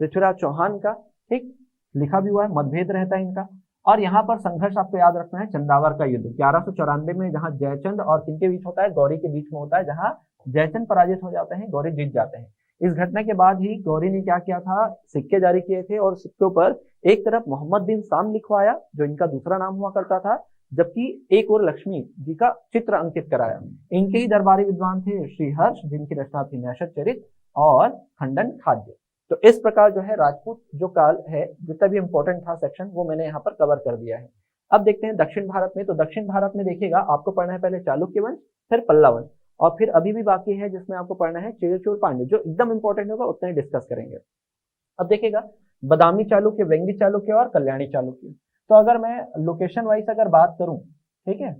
पृथ्वीराज चौहान का, ठीक। लिखा भी हुआ है, मतभेद रहता है इनका। और यहाँ पर संघर्ष आपको याद रखना है, चंदावर का युद्ध 1194 में, जहाँ जयचंद और किनके बीच होता है, गौरी के बीच में होता है, जहाँ जयचंद पराजित हो जाते हैं, गौरी जीत जाते हैं। इस घटना के बाद ही गौरी ने क्या किया था, सिक्के जारी किए थे, और सिक्कों पर एक तरफ मोहम्मद बिन साम लिखवाया, जो इनका दूसरा नाम हुआ करता था, जबकि एक और लक्ष्मी जी का चित्र अंकित कराया। इनके ही दरबारी विद्वान थे श्रीहर्ष, जिनकी रचना थी नैषध चरित और खंडन खाद्य। तो इस प्रकार जो है राजपूत जो काल है, जितना भी इंपॉर्टेंट था सेक्शन, वो मैंने यहाँ पर कवर कर दिया है। अब देखते हैं दक्षिण भारत में, तो दक्षिण भारत में देखिएगा आपको पढ़ना है पहले चालुक्य वंश, फिर पल्लव वंश, और फिर अभी भी बाकी है जिसमें आपको पढ़ना है चेर चोर पांड्य, जो एकदम इंपॉर्टेंट होगा उतना ही डिस्कस करेंगे। अब देखिएगा बदामी चालुक्य, वेंगी चालुक्य और कल्याणी चालुक्य। तो अगर मैं लोकेशन वाइज अगर बात करूं, ठीक है,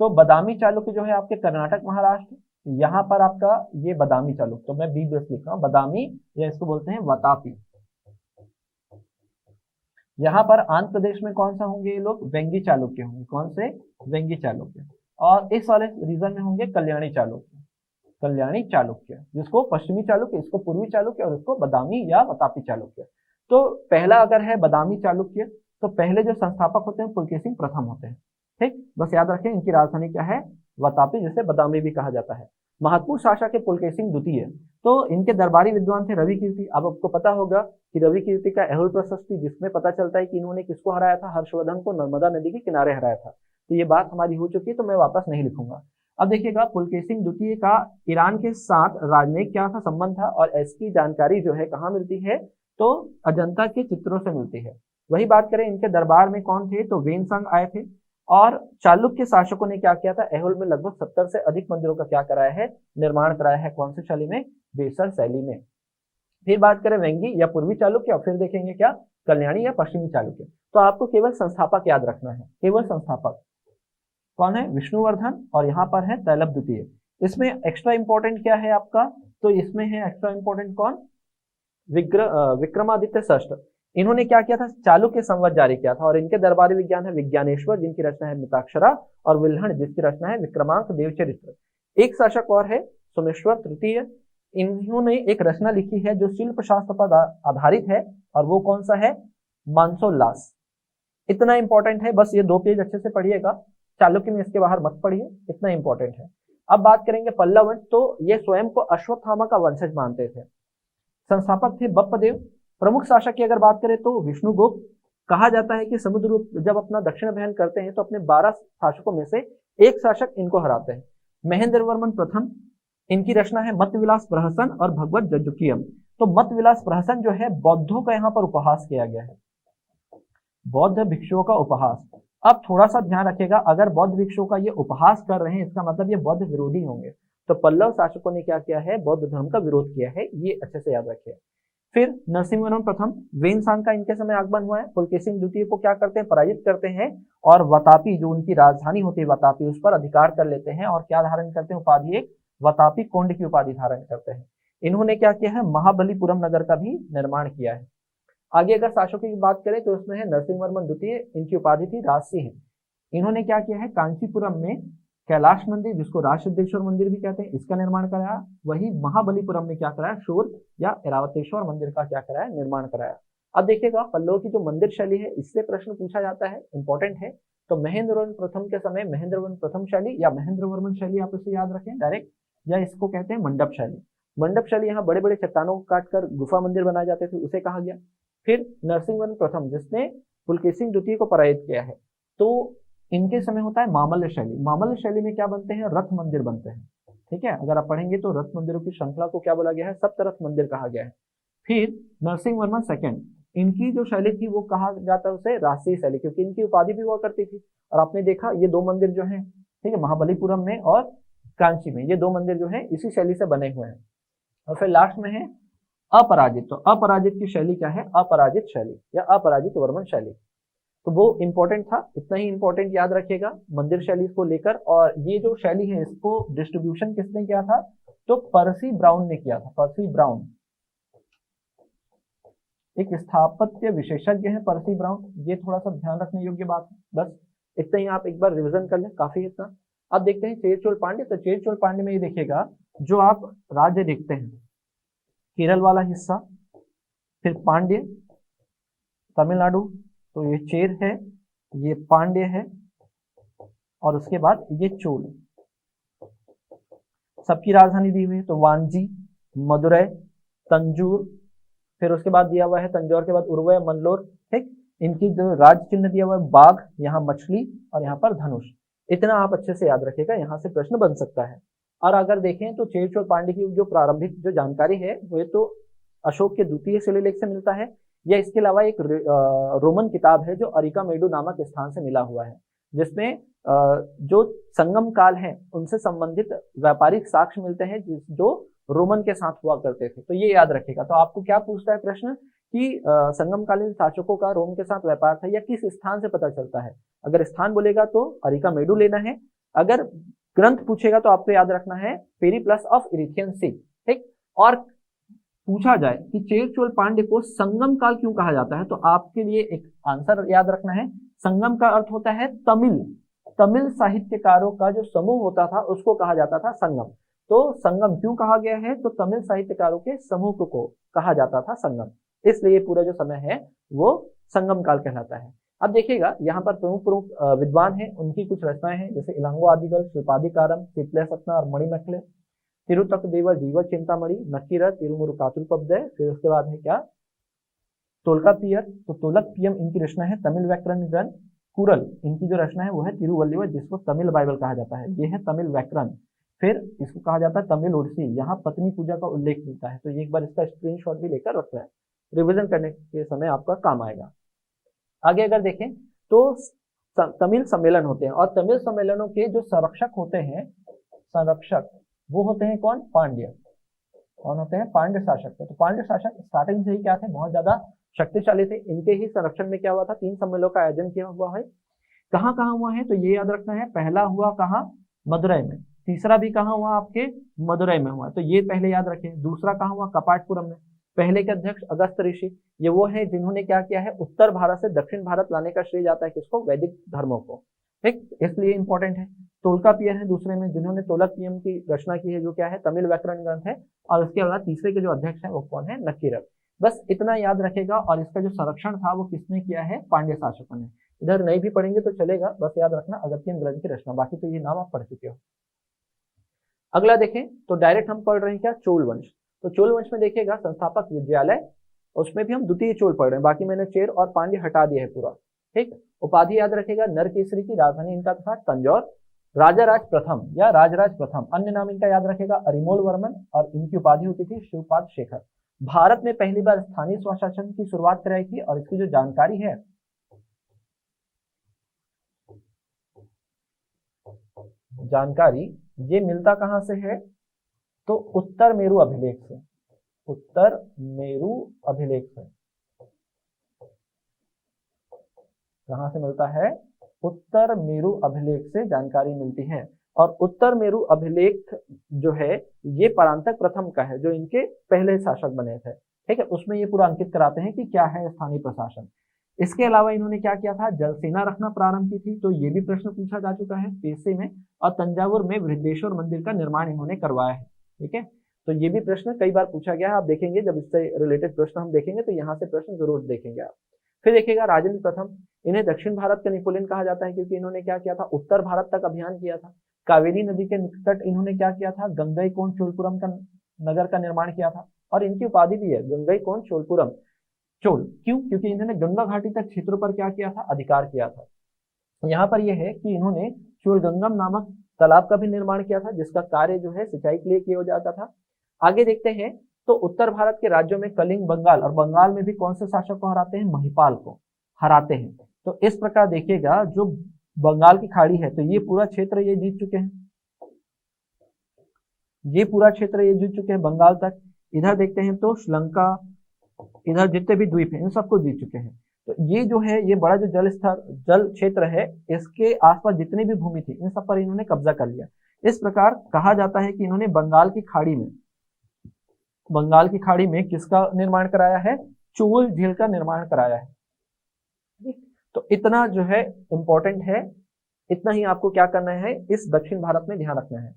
तो बदामी चालुक्य जो है आपके कर्नाटक महाराष्ट्र, यहाँ पर आपका ये बदामी चालुक्य, तो मैं बी बेस लिख रहा हूँ, बदामी, या इसको बोलते हैं वतापी। यहाँ पर आंध्र प्रदेश में कौन सा होंगे ये लोग, वेंगी चालुक्य होंगे, कौन से, वेंगी चालुक्य। और इस वाले रीजन में होंगे कल्याणी चालुक्य, कल्याणी चालुक्य, जिसको पश्चिमी चालुक्य, इसको पूर्वी चालुक्य, और इसको बदामी या वतापी चालुक्य। तो पहला अगर है बदामी चालुक्य, तो पहले जो संस्थापक होते हैं पुलकेशिन प्रथम होते हैं, ठीक। बस याद रखें इनकी राजधानी क्या है, वतापी, जिसे बदामी भी कहा जाता है। महत्वपूर्ण शासक है पुलकेशिन द्वितीय, तो इनके दरबारी विद्वान थे रवि कीर्ति। अब आपको पता होगा कि रवि कीर्ति का एहुल प्रशस्ति, जिसमें पता चलता है कि इन्होंने किसको हराया था, हर्षवर्धन को नर्मदा नदी के किनारे हराया था। तो ये बात हमारी हो चुकी है, तो मैं वापस नहीं लिखूंगा। अब देखिएगा पुलकेशिन द्वितीय का ईरान के साथ राजनयिक क्या था, संबंध था, और इसकी जानकारी जो है कहाँ मिलती है, तो अजंता के चित्रों से मिलती है। वही बात करें इनके दरबार में कौन थे, तो वेनसांग आए थे। और चालुक्य शासकों ने क्या किया था, एहुल में लगभग 70 से अधिक मंदिरों का क्या कराया है, निर्माण कराया है। कौन सी शैली में, बेसर शैली में। फिर बात करें वेंगी या पूर्वी चालुक्य, और फिर देखेंगे क्या, कल्याणी या पश्चिमी चालुक्य। तो आपको केवल संस्थापक याद रखना है, केवल संस्थापक कौन है, विष्णुवर्धन, और यहाँ पर है तैलभ द्वितीय। इसमें एक्स्ट्रा इंपॉर्टेंट क्या है आपका, तो इसमें है एक्स्ट्रा इंपॉर्टेंट कौन, विक्रमादित्य षष्ठ। इन्होंने क्या किया था, चालुक्य संवत जारी किया था, और इनके दरबारी विज्ञान है विज्ञानेश्वर, जिनकी रचना है मिताक्षरा, और विल्हण, जिसकी रचना है विक्रमांक देवचरित्र। एक शासक और है सोमेश्वर तृतीय, इन्होंने एक रचना लिखी है जो शिल्प शास्त्र पर आधारित है, और वो कौन सा है, मानसोल्लास। इतना इंपॉर्टेंट है, बस ये 2 पेज अच्छे से पढ़िएगा, चालुक्य में इसके बाहर मत पढ़िए, इतना इंपॉर्टेंट है। अब बात करेंगे पल्लव वंश, तो ये स्वयं को अश्वत्थामा का वंशज मानते थे। संस्थापक थे बप्पदेव। प्रमुख शासक की अगर बात करें तो विष्णुगुप्त। कहा जाता है कि समुद्रगुप्त जब अपना दक्षिण अभियान करते हैं तो अपने 12 शासकों में से एक शासक इनको हराते हैं। महेंद्र वर्मन प्रथम, इनकी रचना है मतविलास प्रहसन और भगवत जज्जुकीयम। तो मतविलास प्रहसन जो है बौद्धों का यहाँ पर उपहास किया गया है, बौद्ध भिक्षुओं का उपहास। अब थोड़ा सा ध्यान रखिएगा, अगर बौद्ध भिक्षुओं का ये उपहास कर रहे हैं, इसका मतलब ये बौद्ध विरोधी होंगे। तो पल्लव शासकों ने क्या किया है, बौद्ध धर्म का विरोध किया है, ये अच्छे से याद रखिए। फिर नरसिंहवर्मन प्रथम, वेनसांग का इनके समय आगमन हुआ है। पुलकेशिन द्वितीय को क्या करते हैं, पराजित करते हैं, और वतापी जो उनकी राजधानी होती है वतापी, उस पर अधिकार कर लेते हैं, और क्या धारण करते हैं, उपाधि, एक वतापी कोंड की उपाधि धारण करते हैं। इन्होंने क्या किया है, महाबलीपुरम नगर का भी निर्माण किया है। आगे अगर शासकों की बात करें तो उसमें है नरसिंहवर्मन द्वितीय, इनकी उपाधि थी राजसिंह। इन्होंने क्या किया है, कांचीपुरम में कैलाश मंदिर, जिसको राजसिद्धेश्वर मंदिर भी कहते हैं, इसका निर्माण कराया। वही महाबलीपुरम में क्या कराया, शूर या ऐरावतेश्वर मंदिर का क्या कराया, निर्माण कराया। अब देखिएगा पल्लव की जो मंदिर शैली है, इससे प्रश्न पूछा जाता है, इंपॉर्टेंट है। तो महेंद्रवर्मन प्रथम के समय महेंद्रवर्मन प्रथम शैली या महेंद्रवर्मन शैली आप इसे याद रखें डायरेक्ट, या इसको कहते हैं मंडप शैली। मंडप शैली, यहाँ बड़े बड़े चट्टानों को काटकर गुफा मंदिर बनाए जाते थे, उसे कहा गया। फिर नरसिंहवर्मन प्रथम, जिसने पुलकेशिन द्वितीय को पराजित किया है, तो इनके समय होता है मामल्य शैली। मामल्य शैली में क्या बनते हैं, रथ मंदिर बनते हैं। ठीक है, अगर आप पढ़ेंगे तो रथ मंदिरों की श्रृंखला को क्या बोला गया है, सप्तरथ मंदिर कहा गया है। फिर नरसिंहवर्मन सेकंड, इनकी जो शैली थी वो कहा जाता है उसे राजसी शैली, क्योंकि इनकी उपाधि भी हुआ करती थी। और आपने देखा ये दो मंदिर जो है, ठीक है, महाबलीपुरम में और कांची में, ये दो मंदिर जो है इसी शैली से बने हुए हैं। और फिर लास्ट में है अपराजित। तो अपराजित की शैली क्या है, अपराजित शैली या अपराजित वर्मन शैली। तो वो इंपॉर्टेंट था, इतना ही इंपॉर्टेंट याद रखिएगा मंदिर शैली को लेकर। और ये जो शैली है इसको डिस्ट्रीब्यूशन किसने किया था, तो पर्सी ब्राउन ने किया था। पर्सी ब्राउन एक स्थापत्य विशेषज्ञ है, पर्सी ब्राउन, ये थोड़ा सा ध्यान रखने योग्य बात है। बस इतना ही आप एक बार रिवीजन कर लें, काफी इतना। अब देखते हैं चेर चोल पांड्य। तो चेर चोल पांड्य में ये देखिएगा, जो आप राज्य देखते हैं, केरल वाला हिस्सा, फिर पांड्य, तमिलनाडु, तो ये चेर है, ये पांड्य है, और उसके बाद ये चोल। सबकी राजधानी दी हुई है, तो वांजी, मदुरै, तंजूर, फिर उसके बाद दिया हुआ है तंजौर के बाद उर्वय, मल्लोर। ठीक, इनकी जो राज चिन्ह दिया हुआ है बाघ, यहाँ मछली और यहाँ पर धनुष। इतना आप अच्छे से याद रखिएगा, यहाँ से प्रश्न बन सकता है। और अगर देखें तो चेर चोल पांड्य की जो प्रारंभिक जो जानकारी है वो तो अशोक के द्वितीय शिलालेख से मिलता है, या इसके अलावा एक रोमन किताब है जो अरिकामेडु नामक स्थान से मिला हुआ है, जिसमें जो संगम काल है उनसे संबंधित व्यापारिक साक्ष्य मिलते हैं जो रोमन के साथ हुआ करते थे। तो ये याद रखेगा। तो आपको क्या पूछता है प्रश्न कि संगमकालीन शासकों का रोम के साथ व्यापार था, या किस स्थान से पता चलता है। अगर स्थान बोलेगा तो अरिकामेडु लेना है, अगर ग्रंथ पूछेगा तो आपको याद रखना है पेरिप्लस ऑफ इरिथियन सी। ठीक, और पूछा जाए कि चेर चोल पांड्य को संगम काल क्यों कहा जाता है, तो आपके लिए एक आंसर याद रखना है। संगम का अर्थ होता है तमिल साहित्यकारों का जो समूह होता था उसको कहा जाता था संगम। तो संगम क्यों कहा गया है, तो तमिल साहित्यकारों के समूह को कहा जाता था संगम, इसलिए पूरा जो समय है वो संगम काल कहलाता है। अब देखिएगा यहाँ पर प्रमुख प्रमुख विद्वान हैं, उनकी कुछ रचनाएं हैं, जैसे इलांगो आदिगल, श्रीपादिकारम, सिप्लेसत्ना और मणिमेखले, तिरुतकदेवर जीव चिंतामणि, नक्कीरर, तिरुमुरुकातुलपद्य। फिर उसके बाद है क्या, तोलकापियर। तो तोलकपियम इनकी रचना है, तमिल व्याकरण ग्रंथ। कुरल इनकी जो रचना है वो है तिरुवल्लुवर, जिसको तमिल बाइबल कहा जाता है, ये है तमिल व्याकरण। फिर इसको कहा जाता है तमिल ओडिसी, यहाँ पत्नी पूजा का उल्लेख मिलता है। तो ये एक बार इसका स्क्रीनशॉट भी लेकर रख रहा है, रिवीजन करने के समय आपका काम आएगा। आगे अगर देखें तो तमिल सम्मेलन होते हैं, और तमिल सम्मेलनों के जो संरक्षक होते हैं, संरक्षक वो होते हैं कौन, पांड्य। कौन होते हैं, पांड्य शासक। तो पांड्य शासक स्टार्टिंग से ही क्या थे, बहुत ज्यादा शक्तिशाली थे। इनके ही संरक्षण में क्या हुआ था, 3 सम्मेलनों का आयोजन किया हुआ है। कहाँ कहाँ हुआ है, तो ये याद रखना है। पहला हुआ कहाँ, मदुरै में। तीसरा भी कहाँ हुआ, आपके मदुरै में हुआ, तो ये पहले याद रखें। दूसरा कहाँ हुआ, कपाटपुरम में। पहले के अध्यक्ष अगस्त ऋषि, ये वो है जिन्होंने क्या किया है, उत्तर भारत से दक्षिण भारत लाने का श्रेय जाता है किसको, वैदिक धर्मों को। ठीक, इसलिए इंपॉर्टेंट है। तोलकापियर है दूसरे में, जिन्होंने तोलकपियम की रचना की है, जो क्या है, तमिल व्याकरण ग्रंथ है। और उसके बाद तीसरे के जो अध्यक्ष है वो कौन है, नक्कीरर। बस इतना याद रखेगा। और इसका जो संरक्षण था वो किसने किया है, पांड्य शासकों ने। इधर नहीं भी पढ़ेंगे तो चलेगा, बस याद रखना अगस्त्यम ग्रंथ की रचना, बाकी तो ये नाम आप पढ़ चुके हो। अगला देखें तो डायरेक्ट हम पढ़ रहे हैं क्या, चोल वंश। तो चोल वंश में देखिएगा संस्थापक विद्यालय, उसमें भी हम द्वितीय चोल पढ़ रहे हैं, बाकी मैंने चेर और पांड्य हटा दिया है पूरा। ठीक, उपाधि याद रखेगा, नरकेसरी की राजधानी इनका था तंजौर। राजाराज प्रथम या राजराज प्रथम, अन्य नाम इनका याद रखेगा अरिमोल वर्मन, और इनकी उपाधि होती थी शिवपाद शेखर। भारत में पहली बार स्थानीय स्वशासन की शुरुआत कराई थी, और इसकी जो जानकारी है, जानकारी ये मिलता कहां से है, तो उत्तर मेरु अभिलेख से। उत्तर मेरु अभिलेख से कहां से मिलता है, उत्तर मेरु अभिलेख से जानकारी मिलती है। और उत्तर मेरु अभिलेख जो है ये परांतक प्रथम का है, जो इनके पहले शासक बने थे। ठीक है, उसमें ये पूरा अंकित कराते हैं कि क्या है स्थानीय प्रशासन। इसके अलावा इन्होंने क्या किया था, जल सेना रखना प्रारंभ की थी, तो ये भी प्रश्न पूछा जा चुका है पीएससी में। और तंजावुर में बृहदेश्वर मंदिर का निर्माण इन्होंने करवाया है। ठीक है, तो ये भी प्रश्न कई बार पूछा गया है, आप देखेंगे जब इससे रिलेटेड प्रश्न हम देखेंगे तो यहाँ से प्रश्न जरूर देखेंगे आप। फिर देखिएगा राजेंद्र प्रथम, इन्हें दक्षिण भारत का नेपोलियन कहा जाता है क्योंकि इन्होंने क्या किया था, उत्तर भारत तक अभियान किया था। कावेरी नदी के निकट इन्होंने क्या किया था, गंगईकोंड चोलपुरम का नगर का निर्माण किया था, और इनकी उपाधि भी है गंगईकोंड चोलपुरम चोल। क्यों? क्योंकि इन्होंने गंगा घाटी तक क्षेत्रों पर क्या किया था, अधिकार किया था। यहाँ पर यह है कि इन्होंने चोलगंगम नामक तालाब का भी निर्माण किया था, जिसका कार्य जो है सिंचाई के लिए किया जाता था। आगे देखते हैं तो उत्तर भारत के राज्यों में कलिंग, बंगाल, और बंगाल में भी कौन से शासक को हराते हैं, महिपाल को हराते हैं। तो इस प्रकार देखिएगा जो बंगाल की खाड़ी है तो ये पूरा क्षेत्र ये जीत चुके हैं, ये पूरा क्षेत्र ये जीत चुके हैं बंगाल तक। इधर देखते हैं तो श्रीलंका, इधर जितने भी द्वीप हैं इन सबको जीत चुके हैं। तो ये जो है ये बड़ा जो जल क्षेत्र है इसके आसपास जितनी भी भूमि थी इन सब पर इन्होंने कब्जा कर लिया। इस प्रकार कहा जाता है कि इन्होंने बंगाल की खाड़ी में किसका निर्माण कराया है, चोल झील का निर्माण कराया है। तो इतना जो है इंपॉर्टेंट है, इतना ही आपको क्या करना है इस दक्षिण भारत में ध्यान रखना है।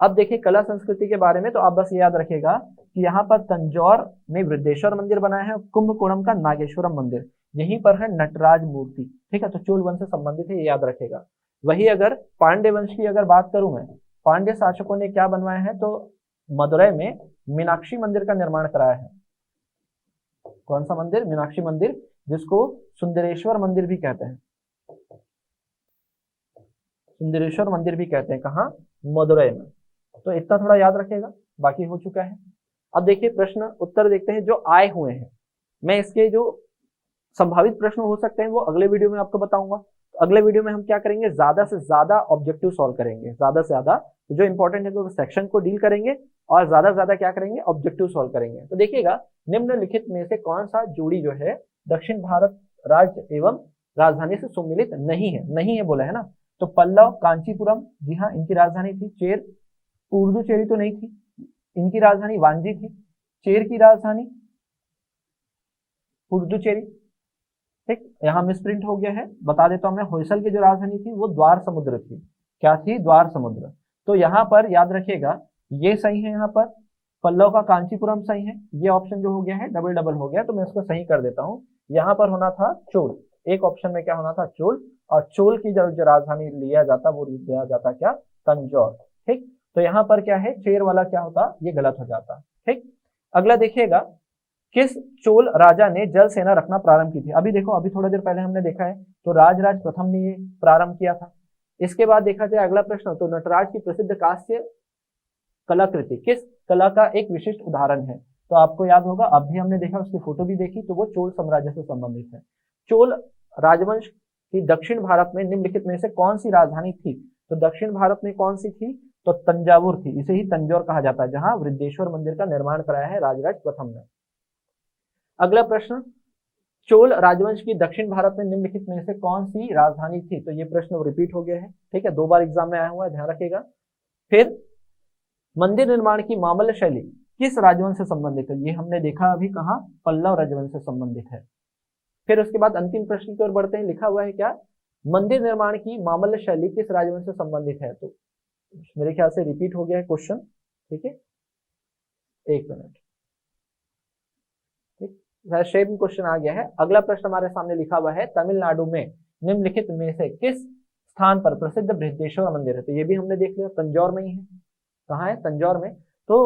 अब देखिए कला संस्कृति के बारे में, तो आप बस याद रखिएगा कि यहाँ पर तंजौर में वृद्धेश्वर मंदिर बनाया है, कुंभकोणम का नागेश्वरम मंदिर, यहीं पर है नटराज मूर्ति। ठीक है, तो चोल वंश से संबंधित है, ये याद रखेगा। वही अगर पांड्य वंश की अगर बात करूं मैं, पांड्य शासकों ने क्या बनवाया है, तो मदुरई में मीनाक्षी मंदिर का निर्माण कराया है। कौन सा मंदिर, मीनाक्षी मंदिर, जिसको सुंदरेश्वर मंदिर भी कहते हैं, सुंदरेश्वर मंदिर भी कहते हैं, कहाँ, मदुरई में। तो इतना थोड़ा याद रखेगा, बाकी हो चुका है। अब देखिए प्रश्न उत्तर देखते हैं जो आए हुए हैं। मैं इसके जो संभावित प्रश्न हो सकते हैं वो अगले वीडियो में आपको बताऊंगा। तो अगले वीडियो में हम क्या करेंगे, ज्यादा से ज्यादा ऑब्जेक्टिव सॉल्व करेंगे, ज्यादा से ज्यादा जो इंपॉर्टेंट है तो सेक्शन को डील करेंगे और ज्यादा से ज्यादा क्या करेंगे, ऑब्जेक्टिव सॉल्व करेंगे। तो देखिएगा निम्नलिखित में से कौन सा जोड़ी जो है दक्षिण भारत राज्य एवं राजधानी से सम्मिलित नहीं है, नहीं है बोला है ना। तो पल्लव, कांचीपुरम, जी हाँ इनकी राजधानी थी। चेर, पुडुचेरी तो नहीं थी, इनकी राजधानी वांजी थी। चेर की राजधानी पुडुचेरी। ठीक, यहाँ मिसप्रिंट हो गया है, बता देता हूं मैं। होयसल की जो राजधानी थी वो द्वार समुद्र थी। क्या थी, द्वार समुद्र। तो यहाँ पर याद रखिएगा ये सही है, यहाँ पर पल्लव का कांचीपुरम सही है, ये ऑप्शन जो हो गया है डबल डबल हो गया, तो मैं इसको सही कर देता हूँ। यहाँ पर होना था चोल, एक ऑप्शन में क्या होना था, चोल, और चोल की जो राजधानी लिया जाता वो लिया जाता क्या, तंजौर। ठीक, तो यहाँ पर क्या है, चेर वाला क्या होता, ये गलत हो जाता। ठीक, अगला देखिएगा, किस चोल राजा ने जल सेना रखना प्रारंभ की थी। अभी देखो, अभी थोड़ा देर पहले हमने देखा है तो राजराज प्रथम ने ये प्रारंभ किया था। इसके बाद देखा जाए अगला प्रश्न, तो नटराज की प्रसिद्ध कांस्य कलाकृति किस कला का एक विशिष्ट उदाहरण है। तो आपको याद होगा, अब भी हमने देखा, उसकी फोटो भी देखी, तो वो चोल साम्राज्य से संबंधित है। चोल राजवंश की दक्षिण भारत में निम्नलिखित में से कौन सी राजधानी थी। तो दक्षिण भारत में कौन सी थी, तो तंजावुर थी, इसे ही तंजौर कहा जाता है, जहां वृद्धेश्वर मंदिर का निर्माण कराया है राजराज प्रथम ने। अगला प्रश्न, चोल राजवंश की दक्षिण भारत में निम्नलिखित में से कौन सी राजधानी थी। तो ये प्रश्न रिपीट हो गया है, ठीक है, 2 बार एग्जाम में आया हुआ है, ध्यान रखिएगा। फिर मंदिर निर्माण की मामल्य शैली किस राजवंश से संबंधित है, ये हमने देखा अभी, कहा, पल्लव राजवंश से संबंधित है। फिर उसके बाद अंतिम प्रश्न की ओर बढ़ते हैं, लिखा हुआ है क्या, मंदिर निर्माण की मामल्य शैली किस राजवंश से संबंधित है। तो मेरे ख्याल से रिपीट हो गया है क्वेश्चन, ठीक है, 1 मिनट, ठीक, सेम क्वेश्चन आ गया है। अगला प्रश्न हमारे सामने लिखा हुआ है, तमिलनाडु में निम्नलिखित में से किस स्थान पर प्रसिद्ध बृहदेश्वर मंदिर है। तो ये भी हमने देख लिया, तंजौर में ही है, कहाँ है, तंजौर में। तो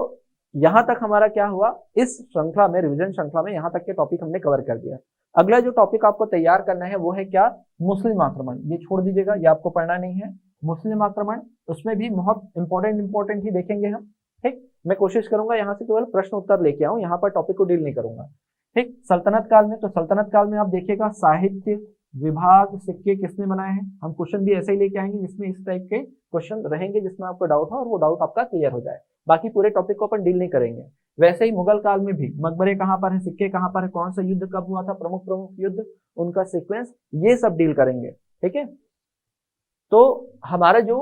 यहां तक हमारा क्या हुआ, इस श्रृंखला में, रिवीजन श्रृंखला में यहां तक के टॉपिक हमने कवर कर दिया। अगला जो टॉपिक आपको तैयार करना है वो है क्या, मुस्लिम आक्रमण। ये छोड़ दीजिएगा, ये आपको पढ़ना नहीं है। मुस्लिम आक्रमण, उसमें भी बहुत इंपॉर्टेंट ही देखेंगे हम। ठीक, मैं कोशिश करूंगा यहाँ से केवल प्रश्न उत्तर लेके आऊं, यहाँ पर टॉपिक को डील नहीं करूंगा। ठीक, सल्तनत काल में, तो सल्तनत काल में आप देखिएगा साहित्य विभाग, सिक्के किसने बनाए हैं। हम क्वेश्चन भी ऐसे ही लेके आएंगे जिसमें इस टाइप के क्वेश्चन रहेंगे जिसमें आपको डाउट हो और वो डाउट आपका क्लियर हो जाए। बाकी पूरे टॉपिक को अपन डील नहीं करेंगे। वैसे ही मुगल काल में भी मकबरे कहाँ पर है, सिक्के कहाँ पर है, कौन सा युद्ध कब हुआ था, प्रमुख युद्ध, उनका सीक्वेंस, ये सब डील करेंगे। ठीक है, तो हमारा जो,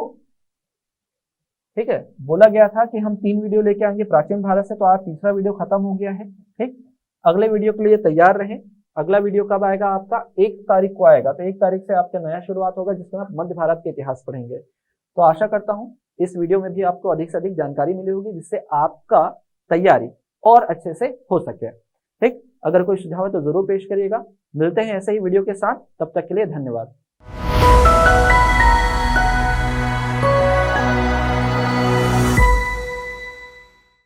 ठीक है, बोला गया था कि हम 3 वीडियो लेके आएंगे प्राचीन भारत से, तो आज तीसरा वीडियो खत्म हो गया है। ठीक, अगले वीडियो के लिए तैयार रहें। अगला वीडियो कब आएगा आपका? 1 तारीख को आएगा। तो 1 तारीख से आपका नया शुरुआत होगा जिसमें आप मध्य भारत के इतिहास पढ़ेंगे। तो आशा करता हूं इस वीडियो में भी आपको अधिक से अधिक जानकारी मिली होगी जिससे आपका तैयारी और अच्छे से हो सके। ठीक, अगर कोई सुझाव है तो जरूर पेश करिएगा। मिलते हैं ऐसे ही वीडियो के साथ, तब तक के लिए धन्यवाद।